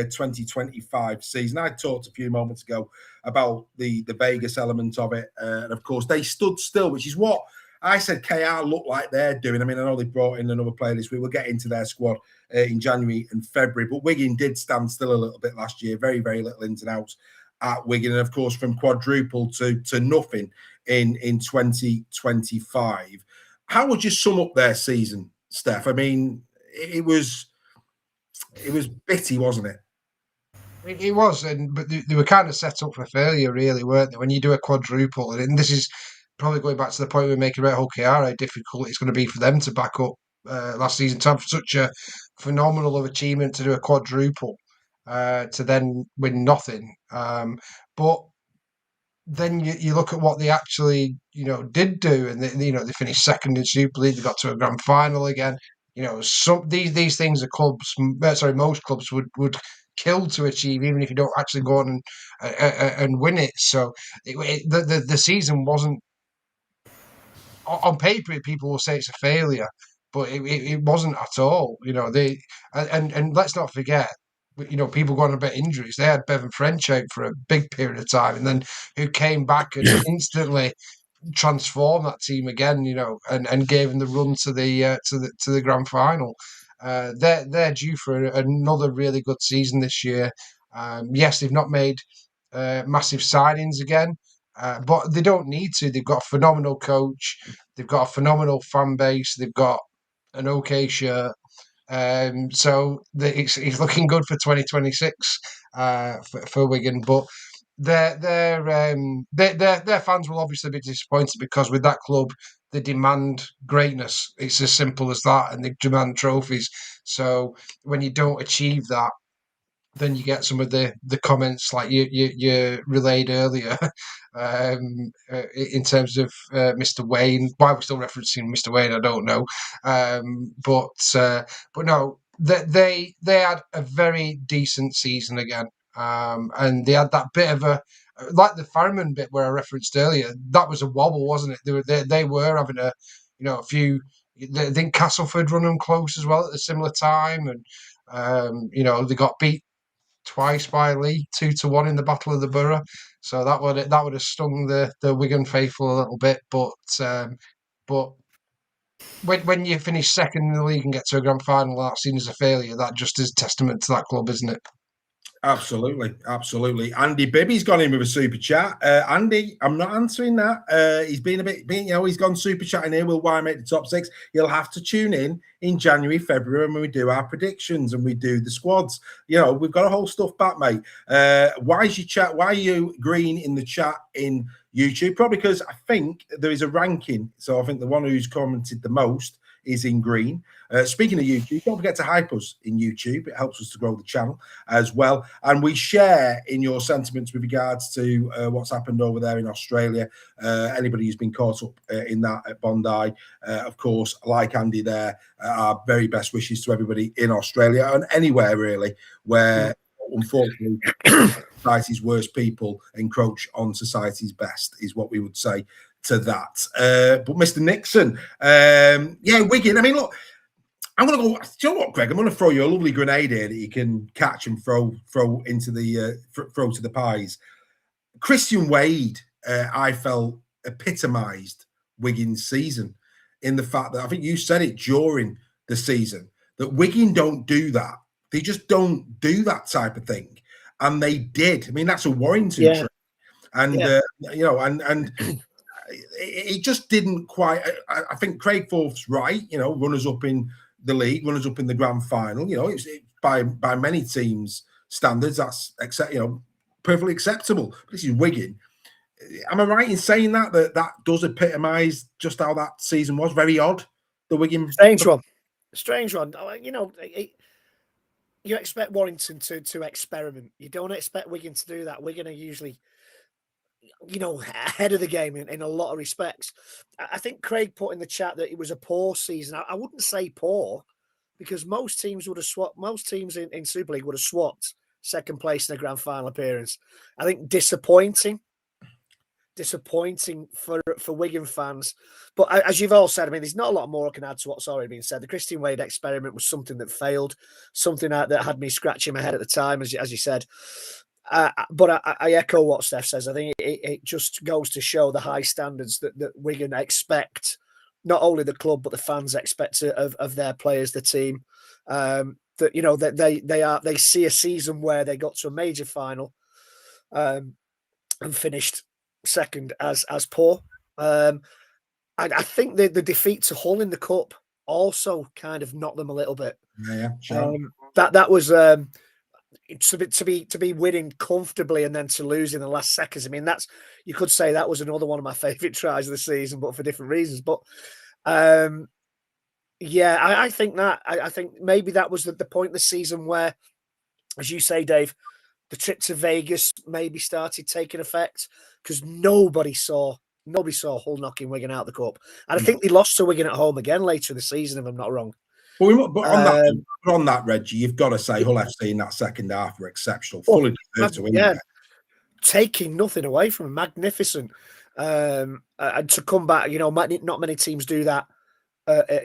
2025 season. I talked a few moments ago about the Vegas element of it. And, of course, they stood still, which is what I said KR looked like they're doing. I mean, I know they brought in another player this week. We'll get into their squad in January and February. But Wigan did stand still a little bit last year. Very, very little ins and outs at Wigan. And, of course, from quadruple to nothing in 2025. How would you sum up their season, Steph? I mean, it was bitty, wasn't it? It was, but they were kind of set up for failure, really, weren't they? When you do a quadruple, and this is probably going back to the point we were making about OKR, how difficult it's going to be for them to back up last season. To have such a phenomenal of achievement to do a quadruple, to then win nothing. But then you look at what they actually, did do, and they finished second in Super League. They got to a grand final again. These things are most clubs would kill to achieve, even if you don't actually go on and win it. So the season wasn't, on paper, people will say it's a failure, but it wasn't at all. And let's not forget, people going about injuries. They had Bevan French out for a big period of time, and then who came back and instantly transformed that team again. And gave them the run to the grand final. They're due for another really good season this year. Yes, they've not made massive signings again, but they don't need to. They've got a phenomenal coach. They've got a phenomenal fan base. They've got an okay shirt. So it's looking good for 2026 for Wigan, but their fans will obviously be disappointed, because with that club they demand greatness. It's as simple as that, and they demand trophies. So when you don't achieve that, then you get some of the comments like you relayed earlier, in terms of Mr. Wayne. Why we're still referencing Mr. Wayne, I don't know. But no, they had a very decent season again, and they had that bit of a, like the Farriman bit where I referenced earlier. That was a wobble, wasn't it? They were having a few. I think Castleford run them close as well at a similar time, and they got beat twice by Lee, 2-1 in the Battle of the Borough. So that would have stung the Wigan faithful a little bit. But when you finish second in the league and get to a grand final, that's seen as a failure. That just is testament to that club, isn't it? Absolutely, absolutely. Andy Bibby's gone in with a super chat. Andy, I'm not answering that. He's been a bit, he's gone super chatting here. Will why make the top 6? You'll have to tune in January, February when we do our predictions and we do the squads. We've got a whole stuff back, mate. Why are you green in the chat in YouTube? Probably because I think there is a ranking. So I think the one who's commented the most is in green. Speaking of YouTube, don't forget to hype us in YouTube. It helps us to grow the channel as well. And we share in your sentiments with regards to what's happened over there in Australia. Anybody who's been caught up in that at Bondi, of course, like Andy there, our very best wishes to everybody in Australia and anywhere really where, unfortunately, society's worst people encroach on society's best is what we would say to that. But Mr. Nixon, Wigan. I mean, look, I'm going to go. Do you know what, Greg? I'm going to throw you a lovely grenade here that you can catch and throw into the throw to the pies. Christian Wade, I felt epitomised Wigan's season in the fact that I think you said it during the season that Wigan don't do that. They just don't do that type of thing, and they did. I mean, that's a Warrington trick, and and. It just didn't quite. I think Craig Forth's right. Runners up in the league, runners up in the grand final. It's by many teams' standards, that's perfectly acceptable. But this is Wigan. Am I right in saying that does epitomise just how that season was? Very odd. The Wigan strange one. You expect Warrington to experiment. You don't expect Wigan to do that. Wigan are usually ahead of the game in a lot of respects. I think Craig put in the chat that it was a poor season. I wouldn't say poor because most teams would have swapped. Most teams in Super League would have swapped second place in a grand final appearance. I think disappointing for Wigan fans. But as you've all said, I mean, there's not a lot more I can add to what's already been said. The Christian Wade experiment was something that failed, something that had me scratching my head at the time, as you said. But I echo what Steph says. I think it just goes to show the high standards that Wigan expect, not only the club but the fans expect of their players, the team. That they see a season where they got to a major final and finished second as poor. I think the defeat to Hull in the cup also kind of knocked them a little bit. Yeah, sure. That was. To be winning comfortably and then to lose in the last seconds. I mean, you could say that was another one of my favourite tries of the season, but for different reasons. But I think I think maybe that was the point of the season where, as you say, Dave, the trip to Vegas maybe started taking effect because nobody saw Hull knocking Wigan out of the cup, and I think they lost to Wigan at home again later in the season, if I'm not wrong. But on that, Reggie, you've got to say Hull FC in that second half were exceptional. Fully deserved to win. Yeah, taking nothing away from them, magnificent. And to come back, not many teams do that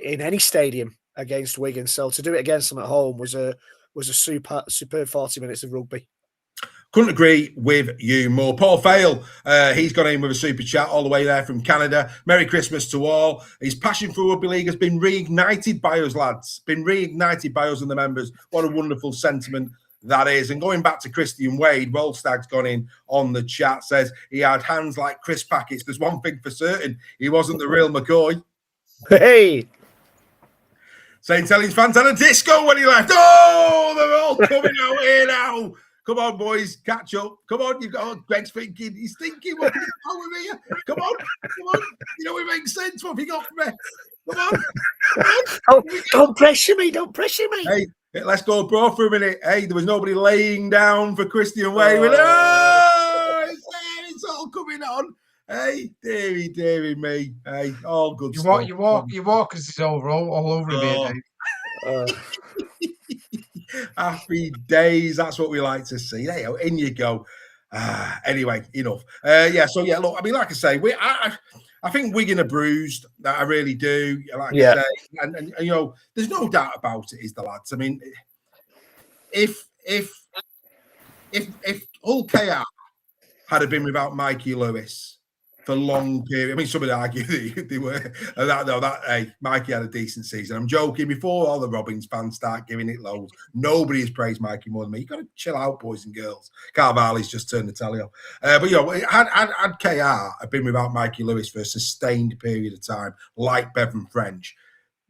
in any stadium against Wigan. So to do it against them at home was a superb 40 minutes of rugby. Couldn't agree with you more. Paul Fail, he's gone in with a super chat all the way there from Canada. Merry Christmas to all. His passion for Rugby League has been reignited by us, lads. Been reignited by us and the members. What a wonderful sentiment that is. And going back to Christian Wade, Rollstag's gone in on the chat, says he had hands like crisp packets. There's one thing for certain. He wasn't the real McCoy. Hey! St. Helens fans had a disco when he left. Oh, they're all coming out here now. Come on, boys, catch up. Come on, you've got Greg's thinking. He's thinking, what are you going with you? Come on. It makes sense. What have you got for me? Come on. Don't pressure me. Hey, let's go bro for a minute. Hey, there was nobody laying down for Christian Wade. It's all coming on. Hey, dearie me. Hey, all good stuff. You walk as it's all over here, Dave. Happy days. That's what we like to see. There you go. In you go. Anyway, enough. Look, I mean, like I say, I think Wigan are bruised. I really do. Like I say, and there's no doubt about it, is the lads. I mean, if Hull KR had been without Mikey Lewis for long period. I mean, somebody argue they were. Hey, Mikey had a decent season. I'm joking. Before all the Robins fans start giving it loads, nobody has praised Mikey more than me. You got to chill out, boys and girls. Carvalho's just turned the telly off. But had KR been without Mikey Lewis for a sustained period of time, like Bevan French,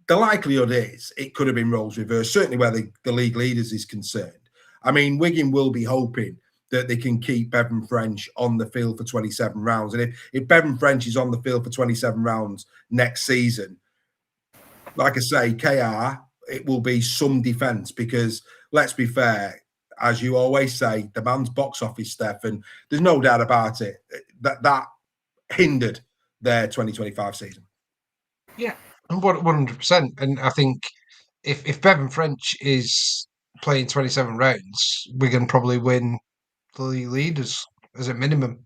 the likelihood is it could have been roles reversed. Certainly, where the league leaders is concerned. I mean, Wigan will be hoping that they can keep Bevan French on the field for 27 rounds. And if Bevan French is on the field for 27 rounds next season, like I say, KR, it will be some defence because, let's be fair, as you always say, the man's box office, Steph, and there's no doubt about it, that hindered their 2025 season. Yeah, 100%. And I think if Bevan French is playing 27 rounds, we can probably win the league leaders as a minimum.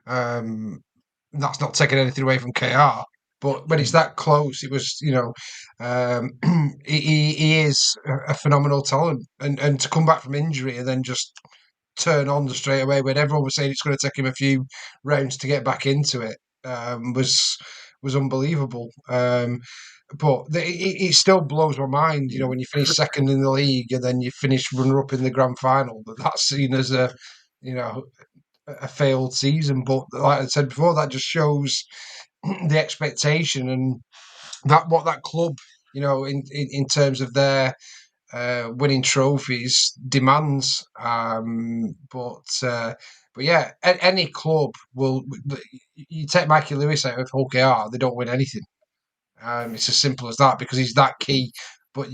That's not taking anything away from KR, but when it's that close, it was, he is a phenomenal talent, and to come back from injury and then just turn on straight away when everyone was saying it's going to take him a few rounds to get back into it was unbelievable. But it still blows my mind, when you finish second in the league and then you finish runner-up in the grand final, that's seen as a failed season. But like I said before, that just shows the expectation and what that club, in terms of their winning trophies demands. But yeah, any club will. You take Mikey Lewis out of OKR, they don't win anything. It's as simple as that because he's that key. But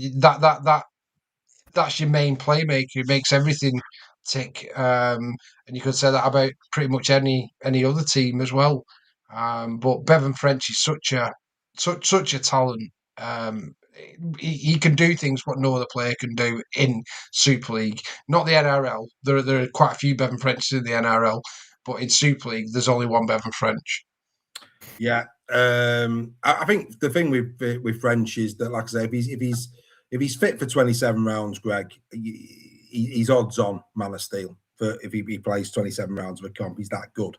that's your main playmaker. He makes everything tick. And you could say that about pretty much any other team as well. But Bevan French is such a talent. He can do things what no other player can do in Super League. Not the NRL. There are quite a few Bevan Frenches in the NRL, but in Super League, there's only one Bevan French. Yeah, I think the thing with French is that, like I say, if he's fit for 27 rounds, Greg, he's odds on Man of Steel. For if he plays 27 rounds of a comp, he's that good.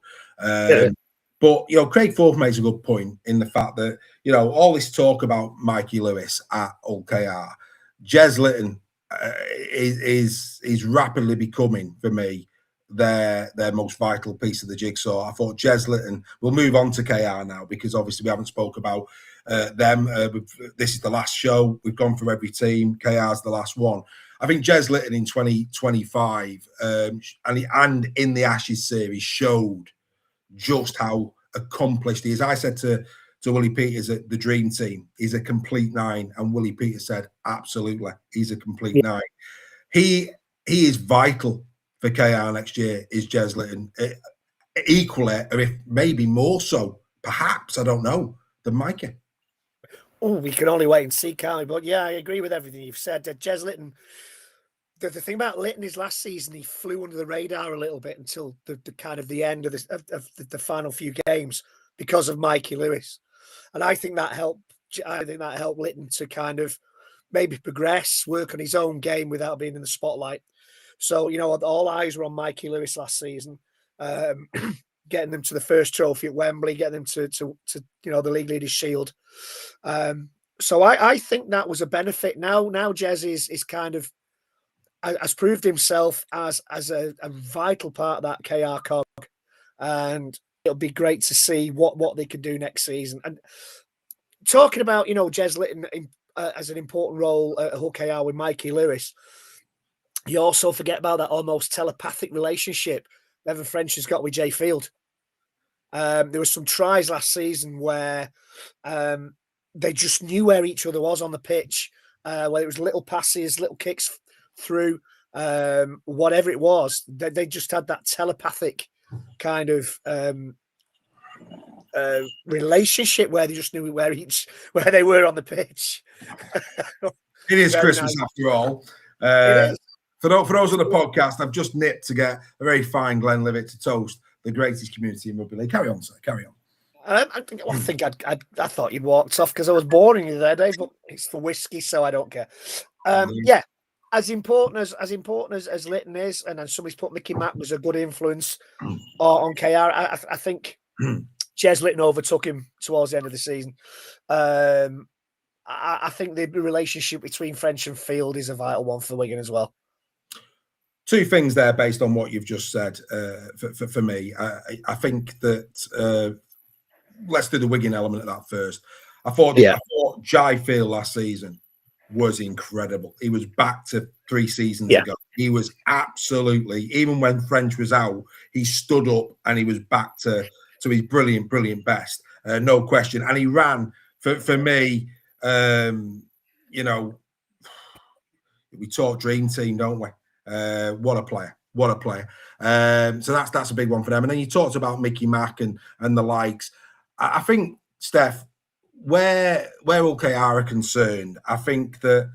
But Craig Forth makes a good point in the fact that all this talk about Mikey Lewis at OKR, Jez Litton is rapidly becoming for me their most vital piece of the jigsaw. I thought Jez Litton. We'll move on to KR now because obviously we haven't spoke about them. This is the last show. We've gone through every team. KR's the last one. I think Jez Litton in 2025 and in the Ashes series showed just how accomplished he is. I said to Willie Peters at the Dream Team, he's a complete nine, and Willie Peters said, absolutely, he's a complete nine. He is vital for KR next year, is Jez Litton. Equally, or if maybe more so, perhaps, I don't know, than Mikey. Oh, we can only wait and see, can't we? But yeah, I agree with everything you've said. Jez Litton, the thing about Litton is last season he flew under the radar a little bit until the kind of the end of the final few games because of Mikey Lewis, and I think that helped. I think that helped Litton to kind of maybe progress, work on his own game without being in the spotlight. So all eyes were on Mikey Lewis last season, getting them to the first trophy at Wembley, getting them to the League Leaders Shield. So I think that was a benefit. Now Jez is kind of has proved himself as a vital part of that KR cog, and it'll be great to see what they can do next season. And talking about Jez Litton as an important role at OKR with Mikey Lewis, you also forget about that almost telepathic relationship Bevan French has got with Jay Field. There were some tries last season where they just knew where each other was on the pitch, whether it was little passes, little kicks through, whatever it was. They just had that telepathic kind of relationship where they just knew where they were on the pitch. It is Christmas after all. It is. For those on the podcast, I've just nipped to get a very fine Glenlivet to toast the greatest community in Rugby League. Carry on, sir. Carry on. I thought you'd walked off because I was boring you there, Dave. But it's for whiskey, so I don't care. Yeah, as important as Litton is, and then somebody's put Mickey Mack was a good influence on KR. I think Jez Litton overtook him towards the end of the season. I think the relationship between French and Field is a vital one for Wigan as well. Two things there based on what you've just said for me. I think that let's do the Wigan element of that first. I thought Jai Field last season was incredible. He was back to 3 seasons ago. He was absolutely, even when French was out, he stood up and he was back to his brilliant best. No question. And he ran for me, you know, we talk dream team, don't we? What a player. So that's a big one for them. And then you talked about Mickey Mack and the likes. I think, Steph, where OKR are concerned, I think that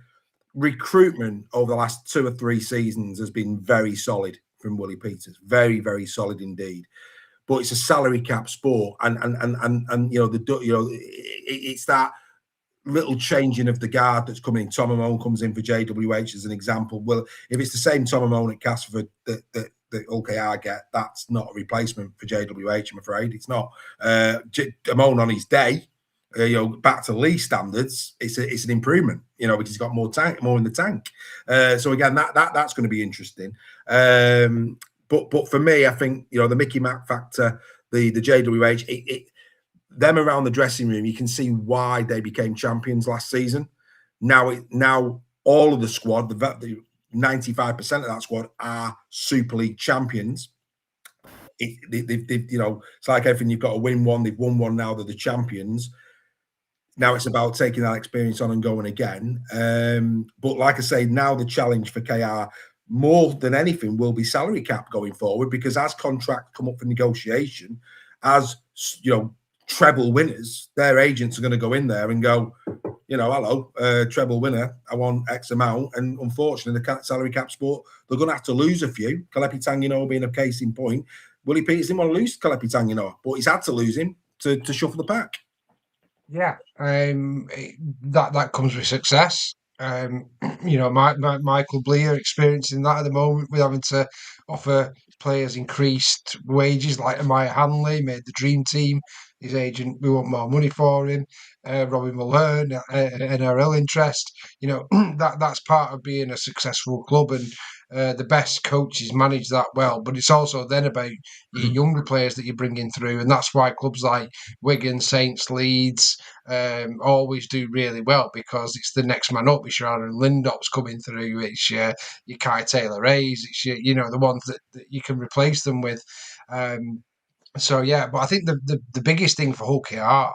recruitment over the last 2 or 3 seasons has been very solid from Willie Peters. Very, very solid indeed. But it's a salary cap sport, and you know it's that little changing of the guard that's coming in. Tom Amone comes in for JWH as an example. Well, if it's the same Tom Amone at Castleford that OKR get, that's not a replacement for JWH, I'm afraid. It's not. Amone on his day, back to Lee standards, it's an improvement, because he's got more in the tank. So again, that's going to be interesting. But for me, I think, the Mickey Mack factor, the JWH, them around the dressing room, you can see why they became champions last season. Now all of the squad, the 95% of that squad are Super League champions. It's like everything, you've got to win one. They've won one now, they're the champions. Now it's about taking that experience on and going again. But like I say, now the challenge for KR, more than anything, will be salary cap going forward, because as contracts come up for negotiation, as treble winners, their agents are going to go in there and go, hello, treble winner, I want X amount. And unfortunately, the salary cap sport, they're going to have to lose a few. Kalepi Tangino being a case in point. Willie Peters didn't want to lose Kalepi Tangino, but he's had to lose him to shuffle the pack. Yeah, that comes with success. Michael Blee are experiencing that at the moment, with having to offer players increased wages, like Amaya Hanley made the dream team. His agent, we want more money for him. Robin Mulhern, NRL interest. That's part of being a successful club, and the best coaches manage that well. But it's also then about your younger players that you're bringing through, and that's why clubs like Wigan, Saints, Leeds always do really well, because it's the next man up. It's your Aaron Lindop's coming through. It's your Kai Taylor-Hayes. It's your, the ones that you can replace them with. So yeah, but I think the biggest thing for Hull KR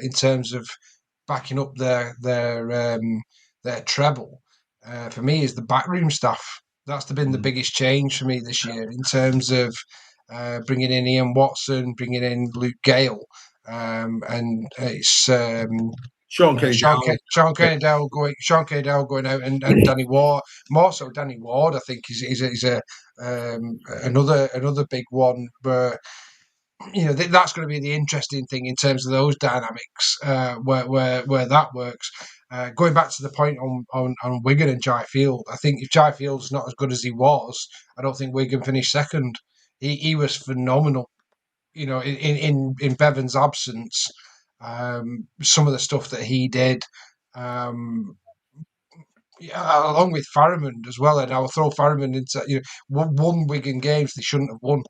in terms of backing up their treble for me is the backroom staff. That's been the biggest change for me this year, in terms of bringing in Ian Watson, bringing in Luke Gale, and it's Sean Kenny Dowell going out, and Danny Ward, more so Danny Ward, I think is another big one where. That's going to be the interesting thing in terms of those dynamics, where that works. Going back to the point on Wigan and Jai Field, I think if Jai Field's not as good as he was, I don't think Wigan finished second. He was phenomenal. In Bevan's absence, some of the stuff that he did, along with Farrimond as well, and I'll throw Farrimond into won Wigan games they shouldn't have won.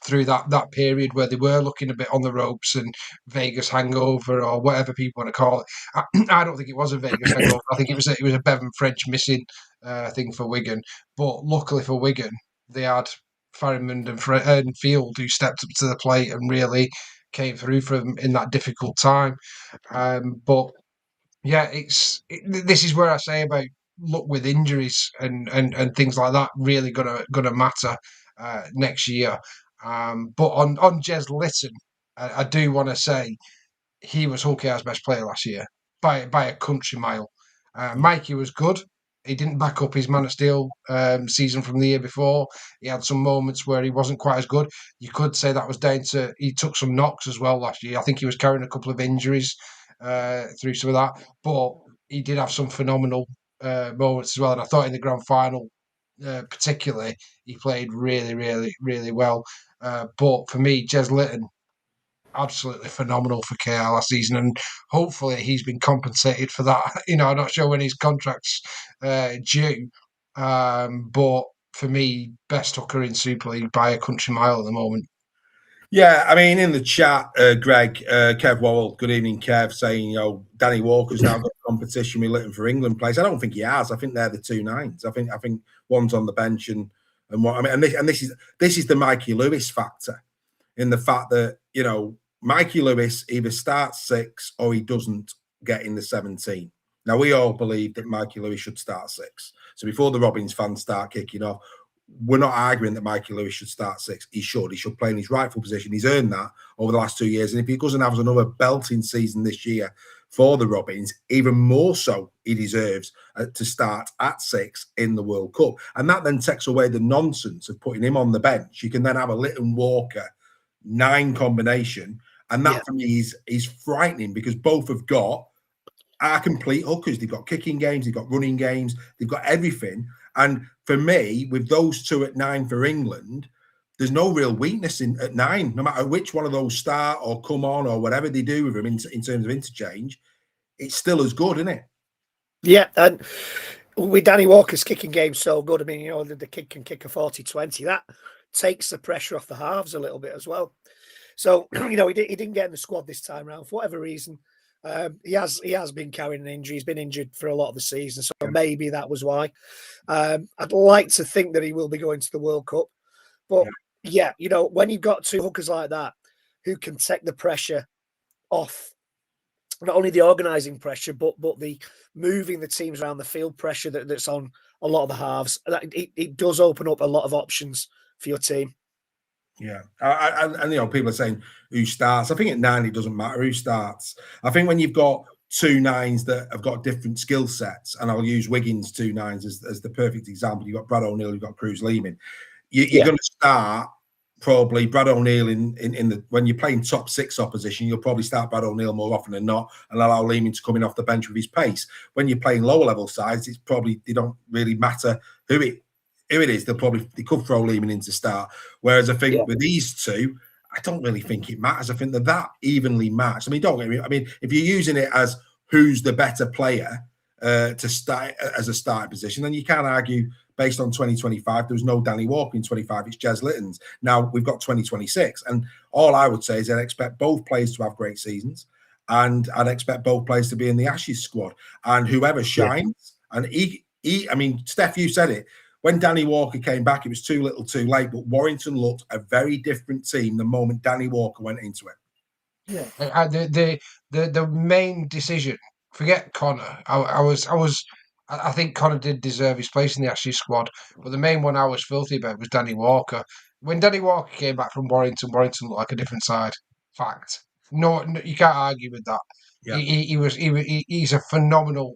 Through that period where they were looking a bit on the ropes, and Vegas hangover, or whatever people want to call it. I don't think it was a Vegas hangover. I think it was a Bevan French missing thing for Wigan. But luckily for Wigan, they had Farrimond and Field, who stepped up to the plate and really came through for them in that difficult time. But yeah, this is where I say about luck with injuries and things like that really gonna matter next year. But on Jez Litton, I do want to say he was Hull KR's best player last year by a country mile. Mikey was good. He didn't back up his Man of Steel season from the year before. He had some moments where he wasn't quite as good. You could say that was down to he took some knocks as well last year. I think he was carrying a couple of injuries through some of that, but he did have some phenomenal moments as well. And I thought in the grand final, particularly, he played really, really, really well. But for me, Jez Litton, absolutely phenomenal for KR last season, and hopefully he's been compensated for that. I'm not sure when his contract's due, but for me, best hooker in Super League by a country mile at the moment. Yeah, I mean, in the chat, Greg, Kev Wowell, good evening, Kev, saying, Danny Walker's now got competition with Litton for England place. I don't think he has. I think they're the 2 nines. I think one's on the bench and one. I mean, and this is the Mikey Lewis factor, in the fact that Mikey Lewis either starts 6 or he doesn't get in the 17. Now we all believe that Mikey Lewis should start 6. So before the Robins fans start kicking off, we're not arguing that Mikey Lewis should start 6. He should play in his rightful position. He's earned that over the last 2 years. And if he doesn't have another belting season this year for the Robins, even more so he deserves to start at 6 in the World Cup. And that then takes away the nonsense of putting him on the bench. You can then have a Litton Walker 9 combination. And that for me is frightening, because both have got are complete hookers. They've got kicking games, they've got running games, they've got everything. And for me, with those 2 at 9 for England, there's no real weakness at 9, no matter which one of those start or come on or whatever they do with them in terms of interchange. It's still as good, isn't it? Yeah, and with Danny Walker's kicking game so good, I mean, the kid can kick a 40-20. That takes the pressure off the halves a little bit as well. So, he didn't get in the squad this time around for whatever reason. He has been carrying an injury. He's been injured for a lot of the season, so maybe that was why. I'd like to think that he will be going to the World Cup, but when you've got 2 hookers like that who can take the pressure off, not only the organising pressure, but the moving the teams around the field pressure that's on a lot of the halves, it does open up a lot of options for your team. Yeah, and people are saying who starts. I think at 9 it doesn't matter who starts. I think when you've got 2 9s that have got different skill sets, and I'll use Wiggins 2 9s as the perfect example. You've got Brad O'Neill, you've got Cruz Leeman. You're going to start probably Brad O'Neill in the when you're playing top 6 opposition. You'll probably start Brad O'Neill more often than not, and allow Leeman to come in off the bench with his pace. When you're playing lower level sides, it's probably they don't really matter who it is. They could throw Leeman in to start. Whereas I think with these 2, I don't really think it matters. I think they're that evenly matched. I mean, don't get me. I mean, if you're using it as who's the better player to start as a starting position, then you can't argue based on 2025. There was no Danny Walker in 25. It's Jez Litton's. Now we've got 2026, and all I would say is I'd expect both players to have great seasons, and I'd expect both players to be in the Ashes squad. And whoever shines, and I mean, Steph, you said it. When Danny Walker came back, it was too little, too late. But Warrington looked a very different team the moment Danny Walker went into it. Yeah, the main decision. Forget Connor. I think Connor did deserve his place in the Ashes squad, but the main one I was filthy about was Danny Walker. When Danny Walker came back from Warrington looked like a different side. Fact. No, you can't argue with that. Yeah. He's a phenomenal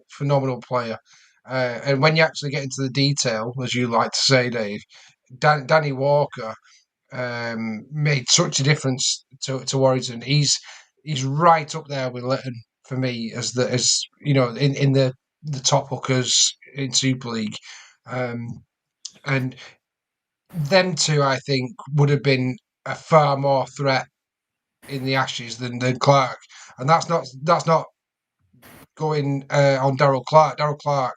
player. And when you actually get into the detail, as you like to say, Dave, Danny Walker made such a difference to Warrington. He's right up there with Litton for me as in the top hookers in Super League, and them 2 I think would have been a far more threat in the Ashes than Clark, and that's not going on Daryl Clark. Daryl Clark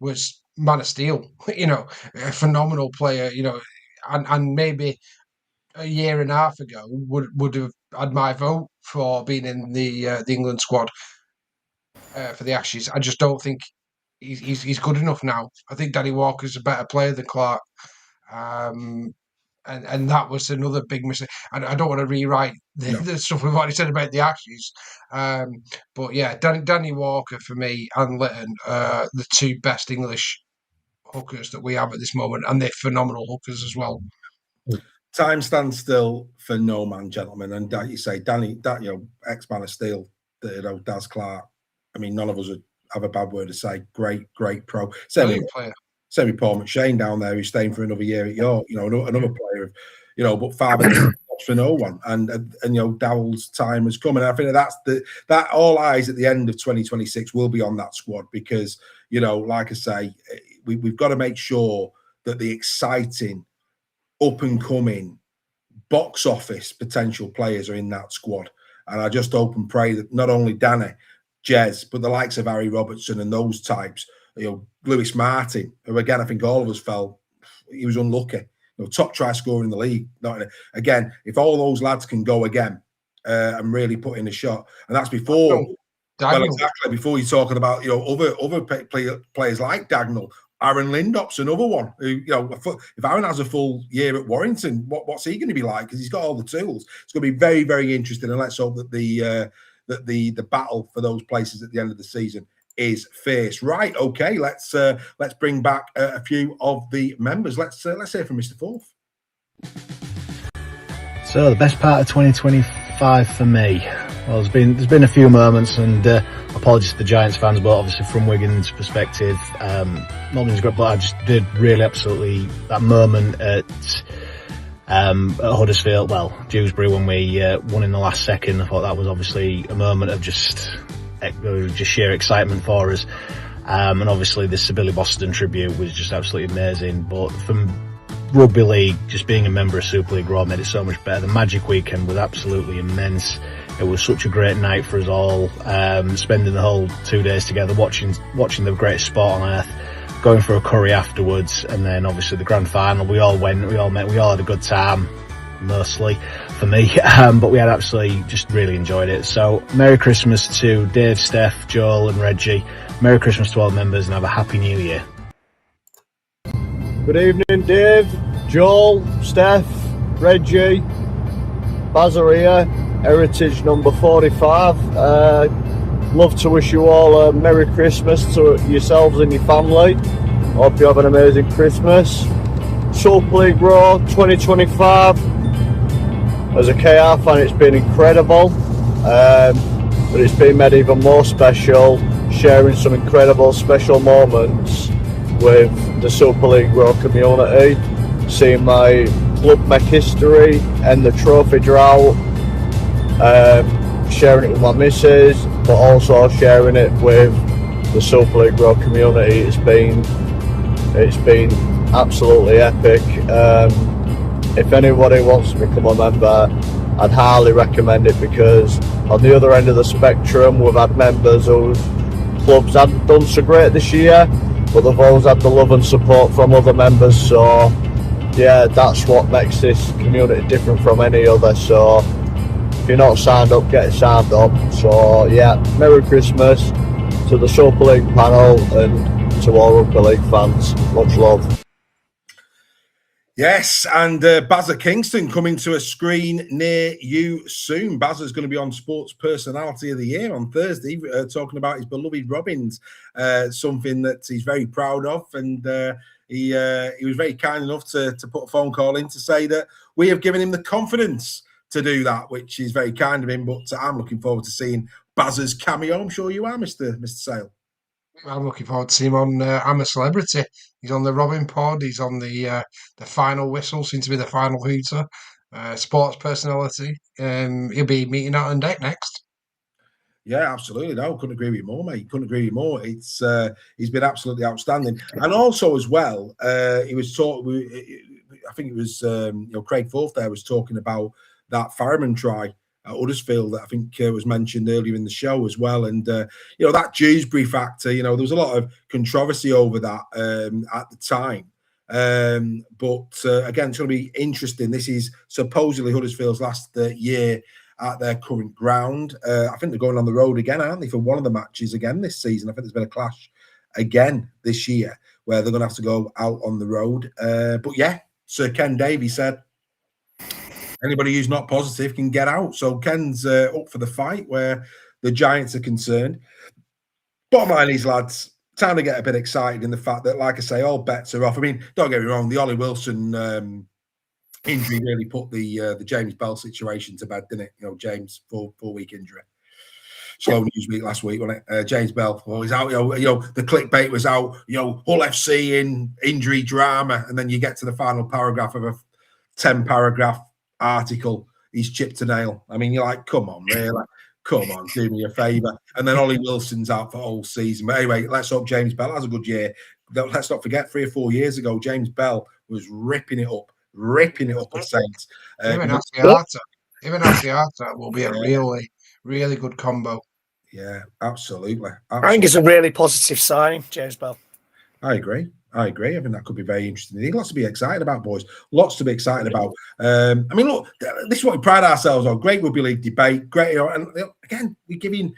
was man of steel, a phenomenal player, and maybe a year and a half ago would have had my vote for being in the England squad for the Ashes. I just don't think he's good enough now. I think Danny Walker's a better player than Clark, and that was another big mistake. I don't want to rewrite the stuff we've already said about the Ashes, but yeah, Danny Walker for me and Litton are the 2 best English hookers that we have at this moment, and they're phenomenal hookers as well. Time stands still for no man, gentlemen, and you say Danny, ex-man of steel, Daz Clark. I mean, none of us would have a bad word to say. Great pro. Same with Paul McShane down there, who's staying for another year at York. Another player of, but 5 for no one. And Dowell's time has come, and I think that all eyes at the end of 2026 will be on that squad because like I say, we've got to make sure that the exciting, up-and-coming, box office potential players are in that squad. And I just hope and pray that not only Danny, Jez, but the likes of Harry Robertson and those types, Lewis Martin, who again, I think all of us felt he was unlucky. Top try scorer in the league. Again, if all those lads can go again and really put in a shot, and that's before, well, exactly before you're talking about other players like Dagnall. Aaron Lindop's another one. Who, if Aaron has a full year at Warrington, what's he going to be like? Because he's got all the tools. It's going to be very, very interesting. And let's hope that the battle for those places at the end of the season is fierce. Right? Okay. Let's bring back a few of the members. Let's hear from Mr. Forth. So the best part of 2025 for me. Well, there's been a few moments, and apologies to the Giants fans, but obviously from Wigan's perspective, nothing's great. But I just did really absolutely that moment at Huddersfield, Dewsbury, when we won in the last second. I thought that was obviously a moment of just sheer excitement for us, and obviously the Billy Boston tribute was just absolutely amazing. But from Rugby League, just being a member of Super League Raw made it so much better. The Magic Weekend was absolutely immense. It was such a great night for us all, spending the whole 2 days together, watching the greatest sport on earth, going for a curry afterwards, and then obviously the grand final. We all went, we all met, we all had a good time, mostly for me, but we had absolutely just really enjoyed it. So Merry Christmas to Dave, Steph, Joel and Reggie. Merry Christmas to all members, and have a Happy New Year. Good evening, Dave, Joel, Steph, Reggie, Bazaria, Heritage number 45. Love to wish you all a Merry Christmas to yourselves and your family. Hope you have an amazing Christmas. Super League Raw 2025. As a KR fan, it's been incredible, but it's been made even more special, sharing some incredible special moments with the Super League Raw community, seeing my club make history and the trophy drought, sharing it with my missus, but also sharing it with the Super League Raw community. It's been absolutely epic. If anybody wants to become a member, I'd highly recommend it, because on the other end of the spectrum, we've had members whose clubs haven't done so great this year, but they've always had the love and support from other members. So yeah, that's what makes this community different from any other. So if you're not signed up, get signed up. So yeah, Merry Christmas to the Super League panel and to all Rugby League fans. Much love. Yes, and Bazza Kingston coming to a screen near you soon. Bazza's going to be on Sports Personality of the Year on Thursday, talking about his beloved Robins, something that he's very proud of. And he was very kind enough to put a phone call in to say that we have given him the confidence to do that, which is very kind of him. But I'm looking forward to seeing Bazza's cameo. I'm sure you are, Mr. Sale. I'm looking forward to seeing him on I'm a Celebrity. He's on the Robin Pod. He's on the final whistle, seems to be the final hooter. Sports Personality. He'll be meeting out on deck next. Yeah, absolutely. No, couldn't agree with you more, mate. Couldn't agree with you more. It's he's been absolutely outstanding, and also as well, he was talking. I think it was Craig Forth there was talking about that Farriman try at Huddersfield that I think was mentioned earlier in the show as well. And, that Dewsbury factor, there was a lot of controversy over that at the time. But again, it's going to be interesting. This is supposedly Huddersfield's last year at their current ground. I think they're going on the road again, aren't they, for one of the matches again this season. I think there's been a clash again this year where they're going to have to go out on the road. But yeah, Sir Ken Davey said, anybody who's not positive can get out. So Ken's up for the fight where the Giants are concerned. Bottom line is, lads, time to get a bit excited in the fact that, like I say, all bets are off. I mean, don't get me wrong, the Ollie Wilson injury really put the James Bell situation to bed, didn't it? James, four-week injury. Slow news week last week, wasn't it? James Bell, he's out. The clickbait was out. Hull FC in injury drama, and then you get to the final paragraph of a 10-paragraph article. He's chipped a nail. I mean, you're like, come on, really? Come on, do me a favour. And then Ollie Wilson's out for the whole season. But anyway, let's hope James Bell has a good year. let's not forget 3 or 4 years ago, James Bell was ripping it up at Saints. Even Asiata will be a really good combo. Yeah, absolutely. I think it's a really positive signing, James Bell. I agree. I think that could be very interesting. Lots to be excited about, boys. Lots to be excited about. I mean, look, this is what we pride ourselves on. Great rugby league debate. Great, and again, we're giving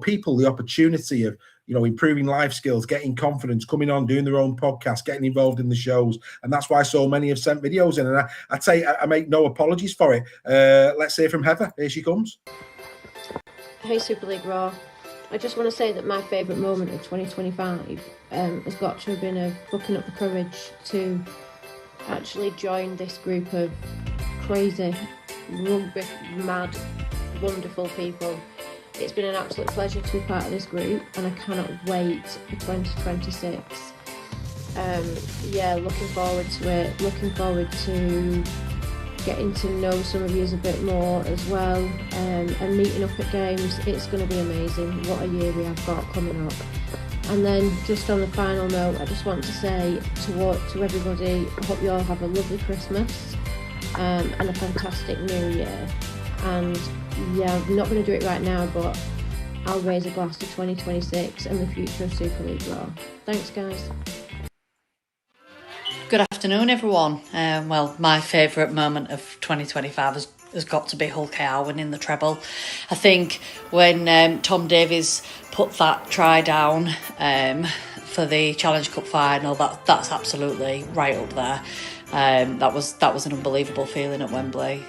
people the opportunity of improving life skills, getting confidence, coming on, doing their own podcast, getting involved in the shows, and that's why so many have sent videos in. And I'd say I make no apologies for it. Let's hear from Heather. Here she comes. Hey, Super League Raw. I just want to say that my favourite moment of 2025 has got to have been booking up the courage to actually join this group of crazy, rugby, mad, wonderful people. It's been an absolute pleasure to be part of this group, and I cannot wait for 2026. Looking forward to it. Looking forward to getting to know some of you a bit more as well, and meeting up at games. It's going to be amazing. What a year we have got coming up. And then just on the final note, I just want to say to everybody, I hope you all have a lovely Christmas and a fantastic New Year. And I'm not going to do it right now, but I'll raise a glass to 2026 and the future of Super League Raw. Thanks, guys. Good afternoon, everyone. My favourite moment of 2025 has got to be Hull KR winning the treble. I think when Tom Davies put that try down for the Challenge Cup final, that's absolutely right up there. That was an unbelievable feeling at Wembley.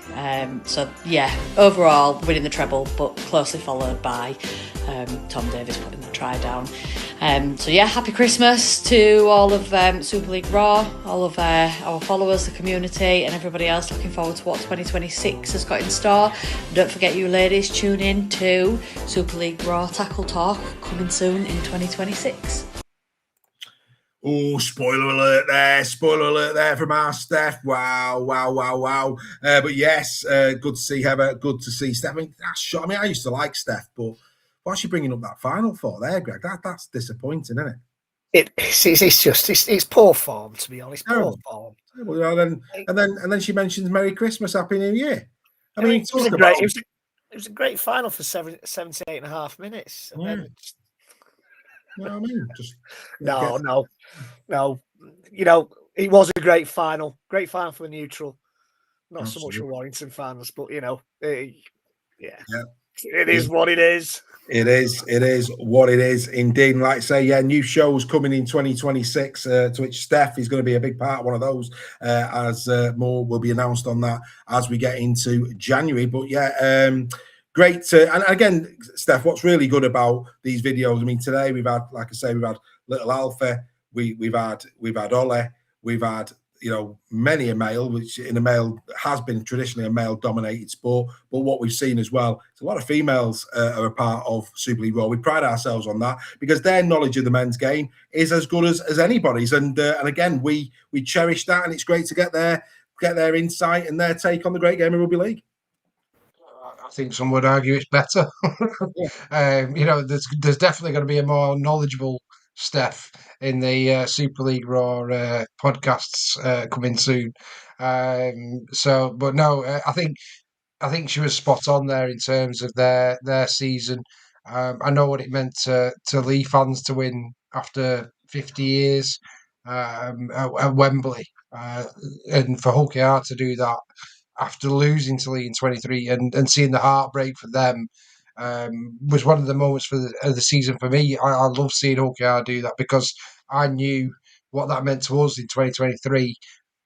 Overall winning the treble, but closely followed by Tom Davies putting that try down. Happy Christmas to all of Super League Raw, all of our followers, the community, and everybody else. Looking forward to what 2026 has got in store. And don't forget, you ladies, tune in to Super League Raw Tackle Talk, coming soon in 2026. Oh, spoiler alert there from our Steph. Wow. But yes, good to see Heather, good to see Steph. I used to like Steph, but what's she bringing up that final for there, Greg? That's disappointing, isn't it? It's poor form, to be honest. Poor form. Well, and then she mentions Merry Christmas, Happy New Year. It was a great final for 78.5 minutes. And then you know what I mean? No. It was a great final. Great final for the neutral. Not so much for Warrington fans, but it is what it is. It is what it is indeed. And like I say, new shows coming in 2026, to which Steph is going to be a big part of one of those, as more will be announced on that as we get into January. But great. And again, Steph, what's really good about these videos, I mean, today we've had, like I say, we've had little Alfie, we've had Ollie, we've had many a male, which in a male has been traditionally a male-dominated sport. But what we've seen as well, it's a lot of females are a part of Super League Raw. We pride ourselves on that because their knowledge of the men's game is as good as anybody's. And again, we cherish that, and it's great to get their insight and their take on the great game of rugby league. I think some would argue it's better. There's definitely going to be a more knowledgeable Steph in the Super League Raw podcasts coming soon. I think she was spot on there in terms of their season. I know what it meant to Leigh fans to win after 50 years at Wembley, and for Hull KR to do that after losing to Leigh in 23 and seeing the heartbreak for them was one of the moments of the season for me. I love seeing Hull KR do that because I knew what that meant to us in 2023,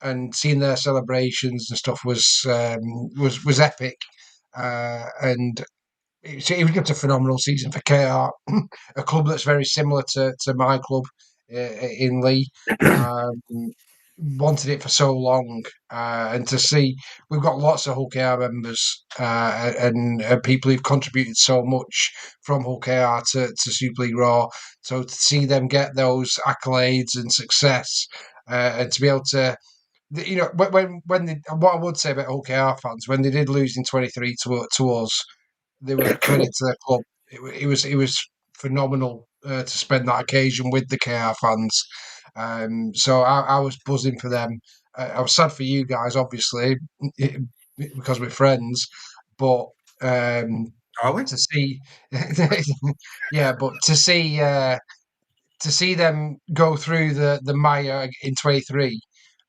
and seeing their celebrations and stuff was epic. And it was just a phenomenal season for KR, a club that's very similar to my club in Leigh. Wanted it for so long, and to see we've got lots of Hull KR members and people who've contributed so much from Hull KR to Super League Raw. So to see them get those accolades and success, and to be able to, when they, what I would say about Hull KR fans, when they did lose in 23 to us, they were a credit to their club. It was phenomenal to spend that occasion with the KR fans. So I was buzzing for them. I was sad for you guys, obviously, because we're friends, but Are we? to see, yeah, but to see them go through the mire in 23,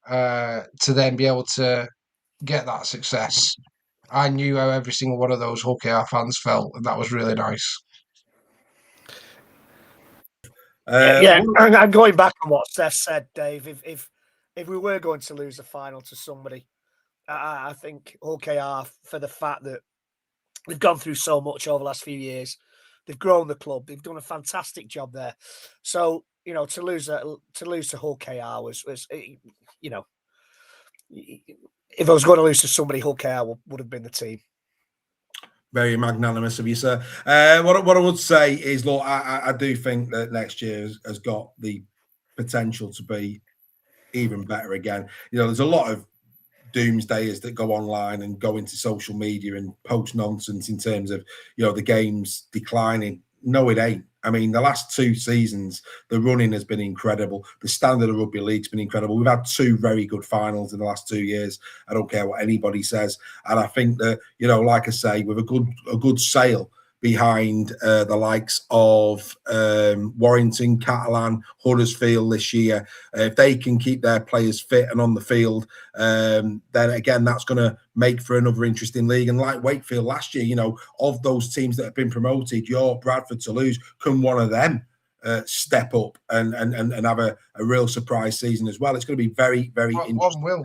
to then be able to get that success. I knew how every single one of those Hull KR fans felt, and that was really nice. And going back on what Steph said, Dave, if we were going to lose the final to somebody, I think Hull KR, for the fact that they've gone through so much over the last few years, they've grown the club, they've done a fantastic job there. So to lose to Hull KR was if I was going to lose to somebody, Hull KR would have been the team. Very magnanimous of you, sir. What I would say is, look, I do think that next year has got the potential to be even better again. There's a lot of doomsdayers that go online and go into social media and post nonsense in terms of, the game's declining. No, it ain't. I mean, the last 2 seasons, the running has been incredible. The standard of Rugby League's been incredible. We've had 2 very good finals in the last 2 years. I don't care what anybody says. And I think that, like I say, with a good sail behind the likes of Warrington, Catalan, Huddersfield this year, if they can keep their players fit and on the field, then again, that's going to make for another interesting league. And like Wakefield last year, of those teams that have been promoted, York, Bradford, Toulouse, can one of them step up and have a real surprise season as well? It's going to be very, very interesting.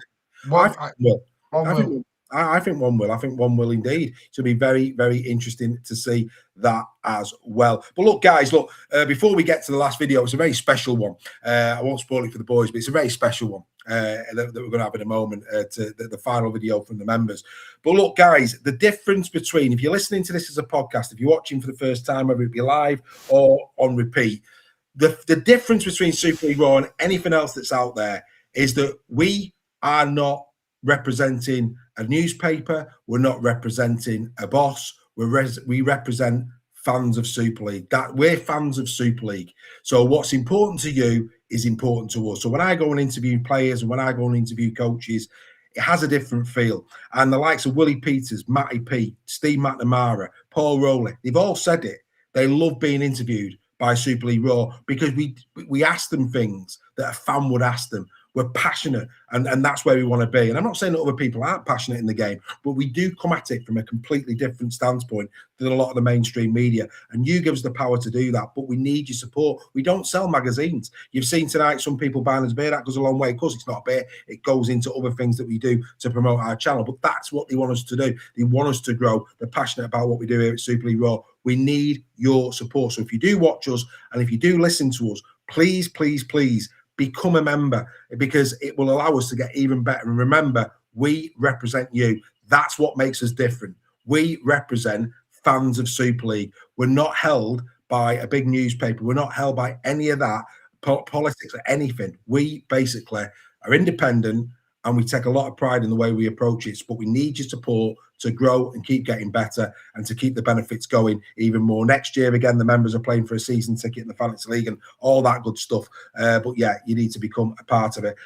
I think one will. I think one will indeed. So it'll be very, very interesting to see that as well. But look, guys, before we get to the last video, it's a very special one. I won't spoil it for the boys, but it's a very special one that we're going to have in a moment, to the final video from the members. But look, guys, the difference between, if you're listening to this as a podcast, if you're watching for the first time, whether it be live or on repeat, the difference between Super League Raw and anything else that's out there is that we are not representing a newspaper, we're not representing a boss, we represent fans of Super League. That we're fans of Super League. So what's important to you is important to us. So when I go and interview players and when I go and interview coaches, it has a different feel. And the likes of Willie Peters, Matty P, Steve McNamara, Paul Rowley, they've all said it. They love being interviewed by Super League Raw because we ask them things that a fan would ask them. We're passionate, and that's where we want to be. And I'm not saying that other people aren't passionate in the game, but we do come at it from a completely different standpoint than a lot of the mainstream media. And you give us the power to do that, but we need your support. We don't sell magazines. You've seen tonight some people buying us beer. That goes a long way. Of course, it's not beer. It goes into other things that we do to promote our channel. But that's what they want us to do. They want us to grow. They're passionate about what we do here at Super League Raw. We need your support. So if you do watch us and if you do listen to us, please, please, please, become a member, because it will allow us to get even better. And remember, we represent you. That's what makes us different. We represent fans of Super League. We're not held by a big newspaper. We're not held by any of that, politics or anything. We basically are independent, and we take a lot of pride in the way we approach it. But we need your support to grow and keep getting better and to keep the benefits going even more. Next year, again, the members are playing for a season ticket in the Fantasy League and all that good stuff. But yeah, you need to become a part of it.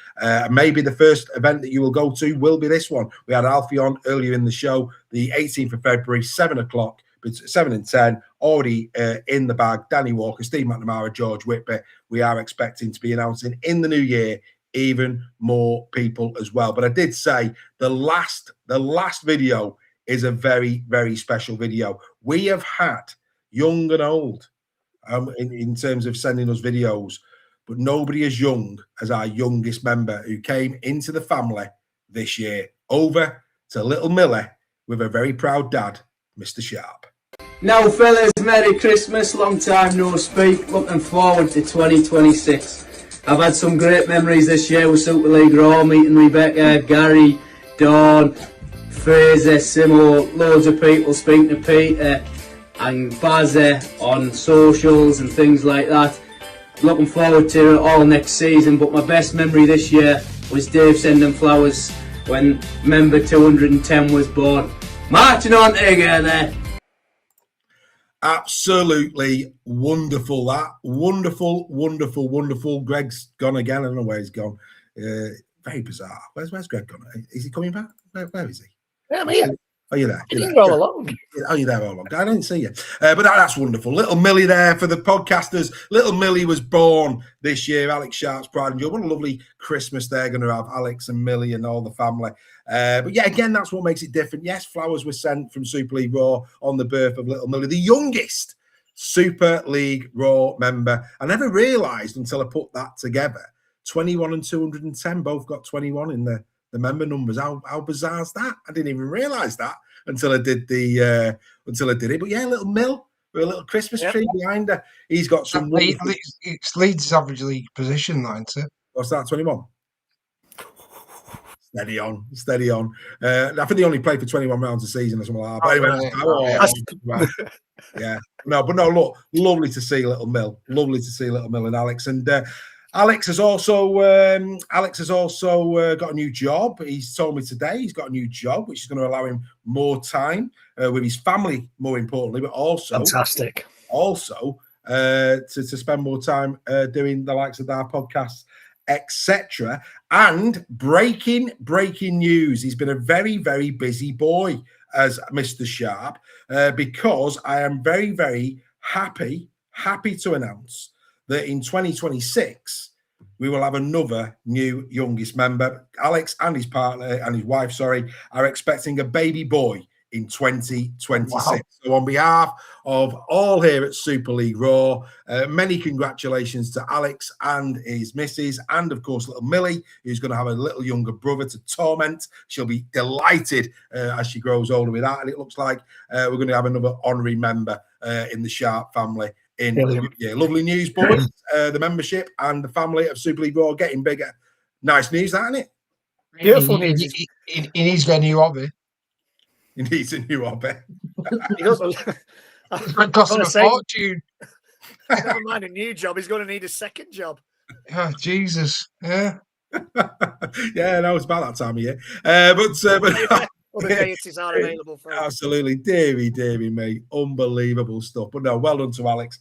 Maybe the first event that you will go to will be this one. We had Alfie on earlier in the show, the 18th of February, 7 o'clock, 7 and 10, already in the bag. Danny Walker, Steve McNamara, George Whitby. We are expecting to be announcing in the new year even more people as well. But I did say the last video is a very, very special video. We have had young and old in terms of sending us videos, but nobody as young as our youngest member who came into the family this year. Over to little Millie with a very proud dad, Mr. Sharp. Now, fellas, Merry Christmas. Long time no speak. Looking forward to 2026. I've had some great memories this year with Super League Raw, meeting Rebecca, Gary, Dawn, Fraser, Simo, loads of people, speaking to Peter and Bazza on socials and things like that. Looking forward to it all next season, but my best memory this year was Dave sending flowers when member 210 was born. Marching on together. Absolutely wonderful. That wonderful, wonderful, wonderful. Greg's gone again. I don't know where he's gone. Very bizarre. Where's Greg gone? Is he coming back? Where is he? Yeah, I'm here. Oh, you're there. You didn't go along. Oh, you're there all along. I didn't see you. But that's wonderful. Little Millie there for the podcasters. Little Millie was born this year. Alex Sharp's pride and joy. What a lovely Christmas they're going to have, Alex and Millie and all the family. But yeah, again, that's what makes it different. Yes, flowers were sent from Super League Raw on the birth of Little Millie, the youngest Super League Raw member. I never realised until I put that together. 21 and 210 both got 21 in the member numbers. How bizarre is that? I didn't even realise that until I did it. But yeah, little Mill with a little Christmas tree behind her. He's got some. It's Leeds' average league position, that, isn't it? What's that? 21. Steady on. I think they only played for 21 rounds a season or something like that. But anyway, yeah. No, look, lovely to see little Mill. Lovely to see little Mill and Alex. And Alex has also got a new job. He's told me today he's got a new job, which is going to allow him more time with his family, more importantly, but also fantastic. Also, to spend more time doing the likes of our podcasts, etc. And breaking news. He's been a very, very busy boy as Mr. Sharp, because I am very, very happy to announce that in 2026 we will have another new youngest member. Alex and his partner and his wife, are expecting a baby boy in 2026. Wow. So on behalf of all here at Super League Raw, many congratulations to Alex and his missus, and of course little Millie, who's going to have a little younger brother to torment. She'll be delighted as she grows older with that, and it looks like we're going to have another honorary member in the Sharp family. Lovely news, boys. The membership and the family of Super League Raw getting bigger. Nice news, that, isn't it? Beautiful news. He needs a new hobby. He needs a new hobby. It costs him a fortune. Never mind a new job. He's going to need a second job. Oh, Jesus. Yeah. Yeah, no, it's about that time of year. Other deities are available for us. Absolutely. Deary me. Unbelievable stuff. But no, well done to Alex.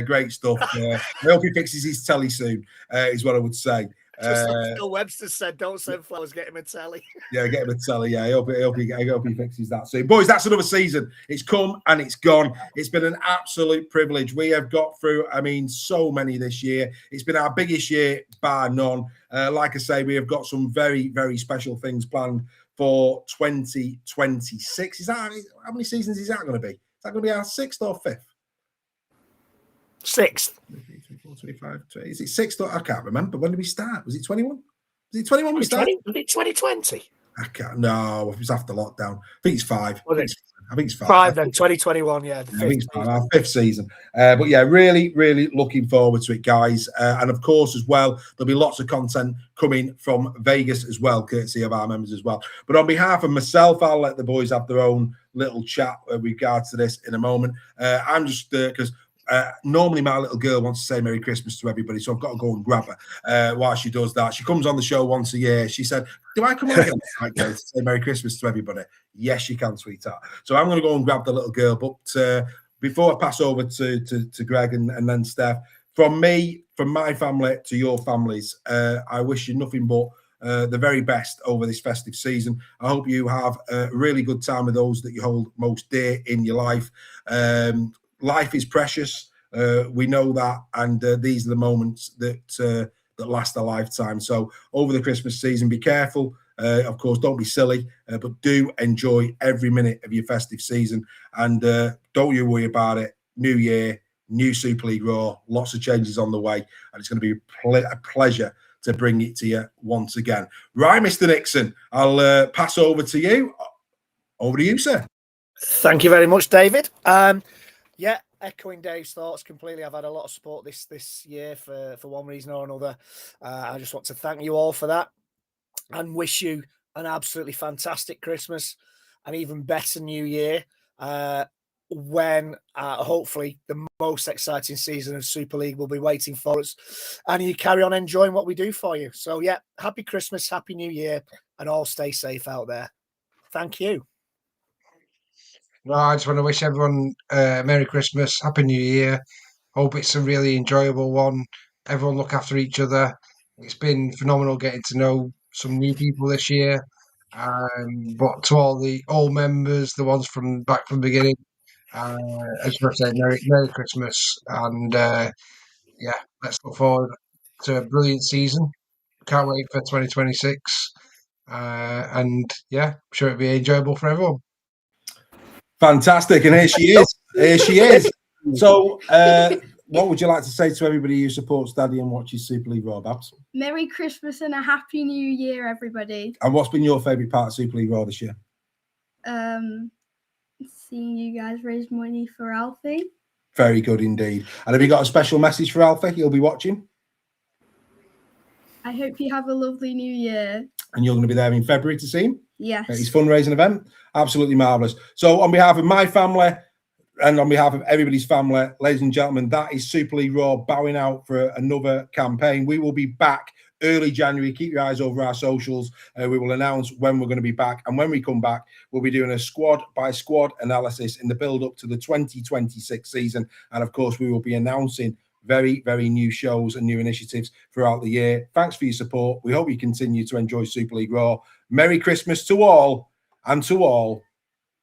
Great stuff. I hope he fixes his telly soon, is what I would say. Just like Phil Webster said, don't send flowers, get him a telly. Yeah, get him a telly. Yeah, I hope he fixes that soon. Boys, that's another season. It's come and it's gone. It's been an absolute privilege. We have got through, so many this year. It's been our biggest year, bar none. Like I say, we have got some very, very special things planned for 2026. How many seasons is that going to be? Is that going to be our 6th or 5th? 6th. 25, is it 6th or I can't remember. When did we start? Was it 21? Was it 21 we started? Was it 2020? I can't. No, it was after lockdown. I think it's 5. I think it's 5. 5 then, 2021, yeah. I think it's 5, our 5th season. But yeah, really, really looking forward to it, guys. And of course, as well, there'll be lots of content coming from Vegas as well, courtesy of our members as well. But on behalf of myself, I'll let the boys have their own little chat with regards to this in a moment. I'm just, because normally my little girl wants to say Merry Christmas to everybody, so I've got to go and grab her while she does that. She comes on the show once a year. She said, do I come on again to say Merry Christmas to everybody? Yes, you can, sweetheart. So I'm going to go and grab the little girl. But before I pass over to Greg and then Steph, from me, from my family to your families, I wish you nothing but the very best over this festive season. I hope you have a really good time with those that you hold most dear in your life. Life is precious. We know that, and these are the moments that last a lifetime. So over the Christmas season, be careful. Of course, don't be silly, but do enjoy every minute of your festive season. And don't you worry about it. New year, new Super League Raw, lots of changes on the way, and it's going to be a pleasure to bring it to you once again. Right, Mr. Nixon, I'll pass over to you. Over to you, sir. Thank you very much, David. Yeah, echoing Dave's thoughts completely. I've had a lot of support this year for one reason or another. I just want to thank you all for that and wish you an absolutely fantastic Christmas, an even better New Year, when hopefully the most exciting season of Super League will be waiting for us, and you carry on enjoying what we do for you. So yeah, happy Christmas, happy New Year, and all stay safe out there. Thank you. No, I just want to wish everyone Merry Christmas, Happy New Year. Hope it's a really enjoyable one. Everyone look after each other. It's been phenomenal getting to know some new people this year. But to all the old members, the ones from back from the beginning, I just want to say Merry Christmas. And yeah, let's look forward to a brilliant season. Can't wait for 2026. And yeah, I'm sure it'll be enjoyable for everyone. Fantastic. And here she is. Here she is. So, what would you like to say to everybody who supports Daddy and watches Super League Raw, Babs? Merry Christmas and a Happy New Year, everybody. And what's been your favourite part of Super League Raw this year? Seeing you guys raise money for Alfie. Very good indeed. And have you got a special message for Alfie? He'll be watching. I hope you have a lovely new year. And you're going to be there in February to see him? Yes. At his fundraising event. Absolutely marvellous. So on behalf of my family and on behalf of everybody's family, ladies and gentlemen, that is Super League Raw bowing out for another campaign. We will be back early January. Keep your eyes over our socials. We will announce when we're going to be back. And when we come back, we'll be doing a squad by squad analysis in the build up to the 2026 season. And of course, we will be announcing very, very new shows and new initiatives throughout the year. Thanks for your support. We hope you continue to enjoy Super League Raw. Merry Christmas to all, and to all,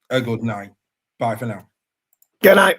a good night. Bye for now. Good night.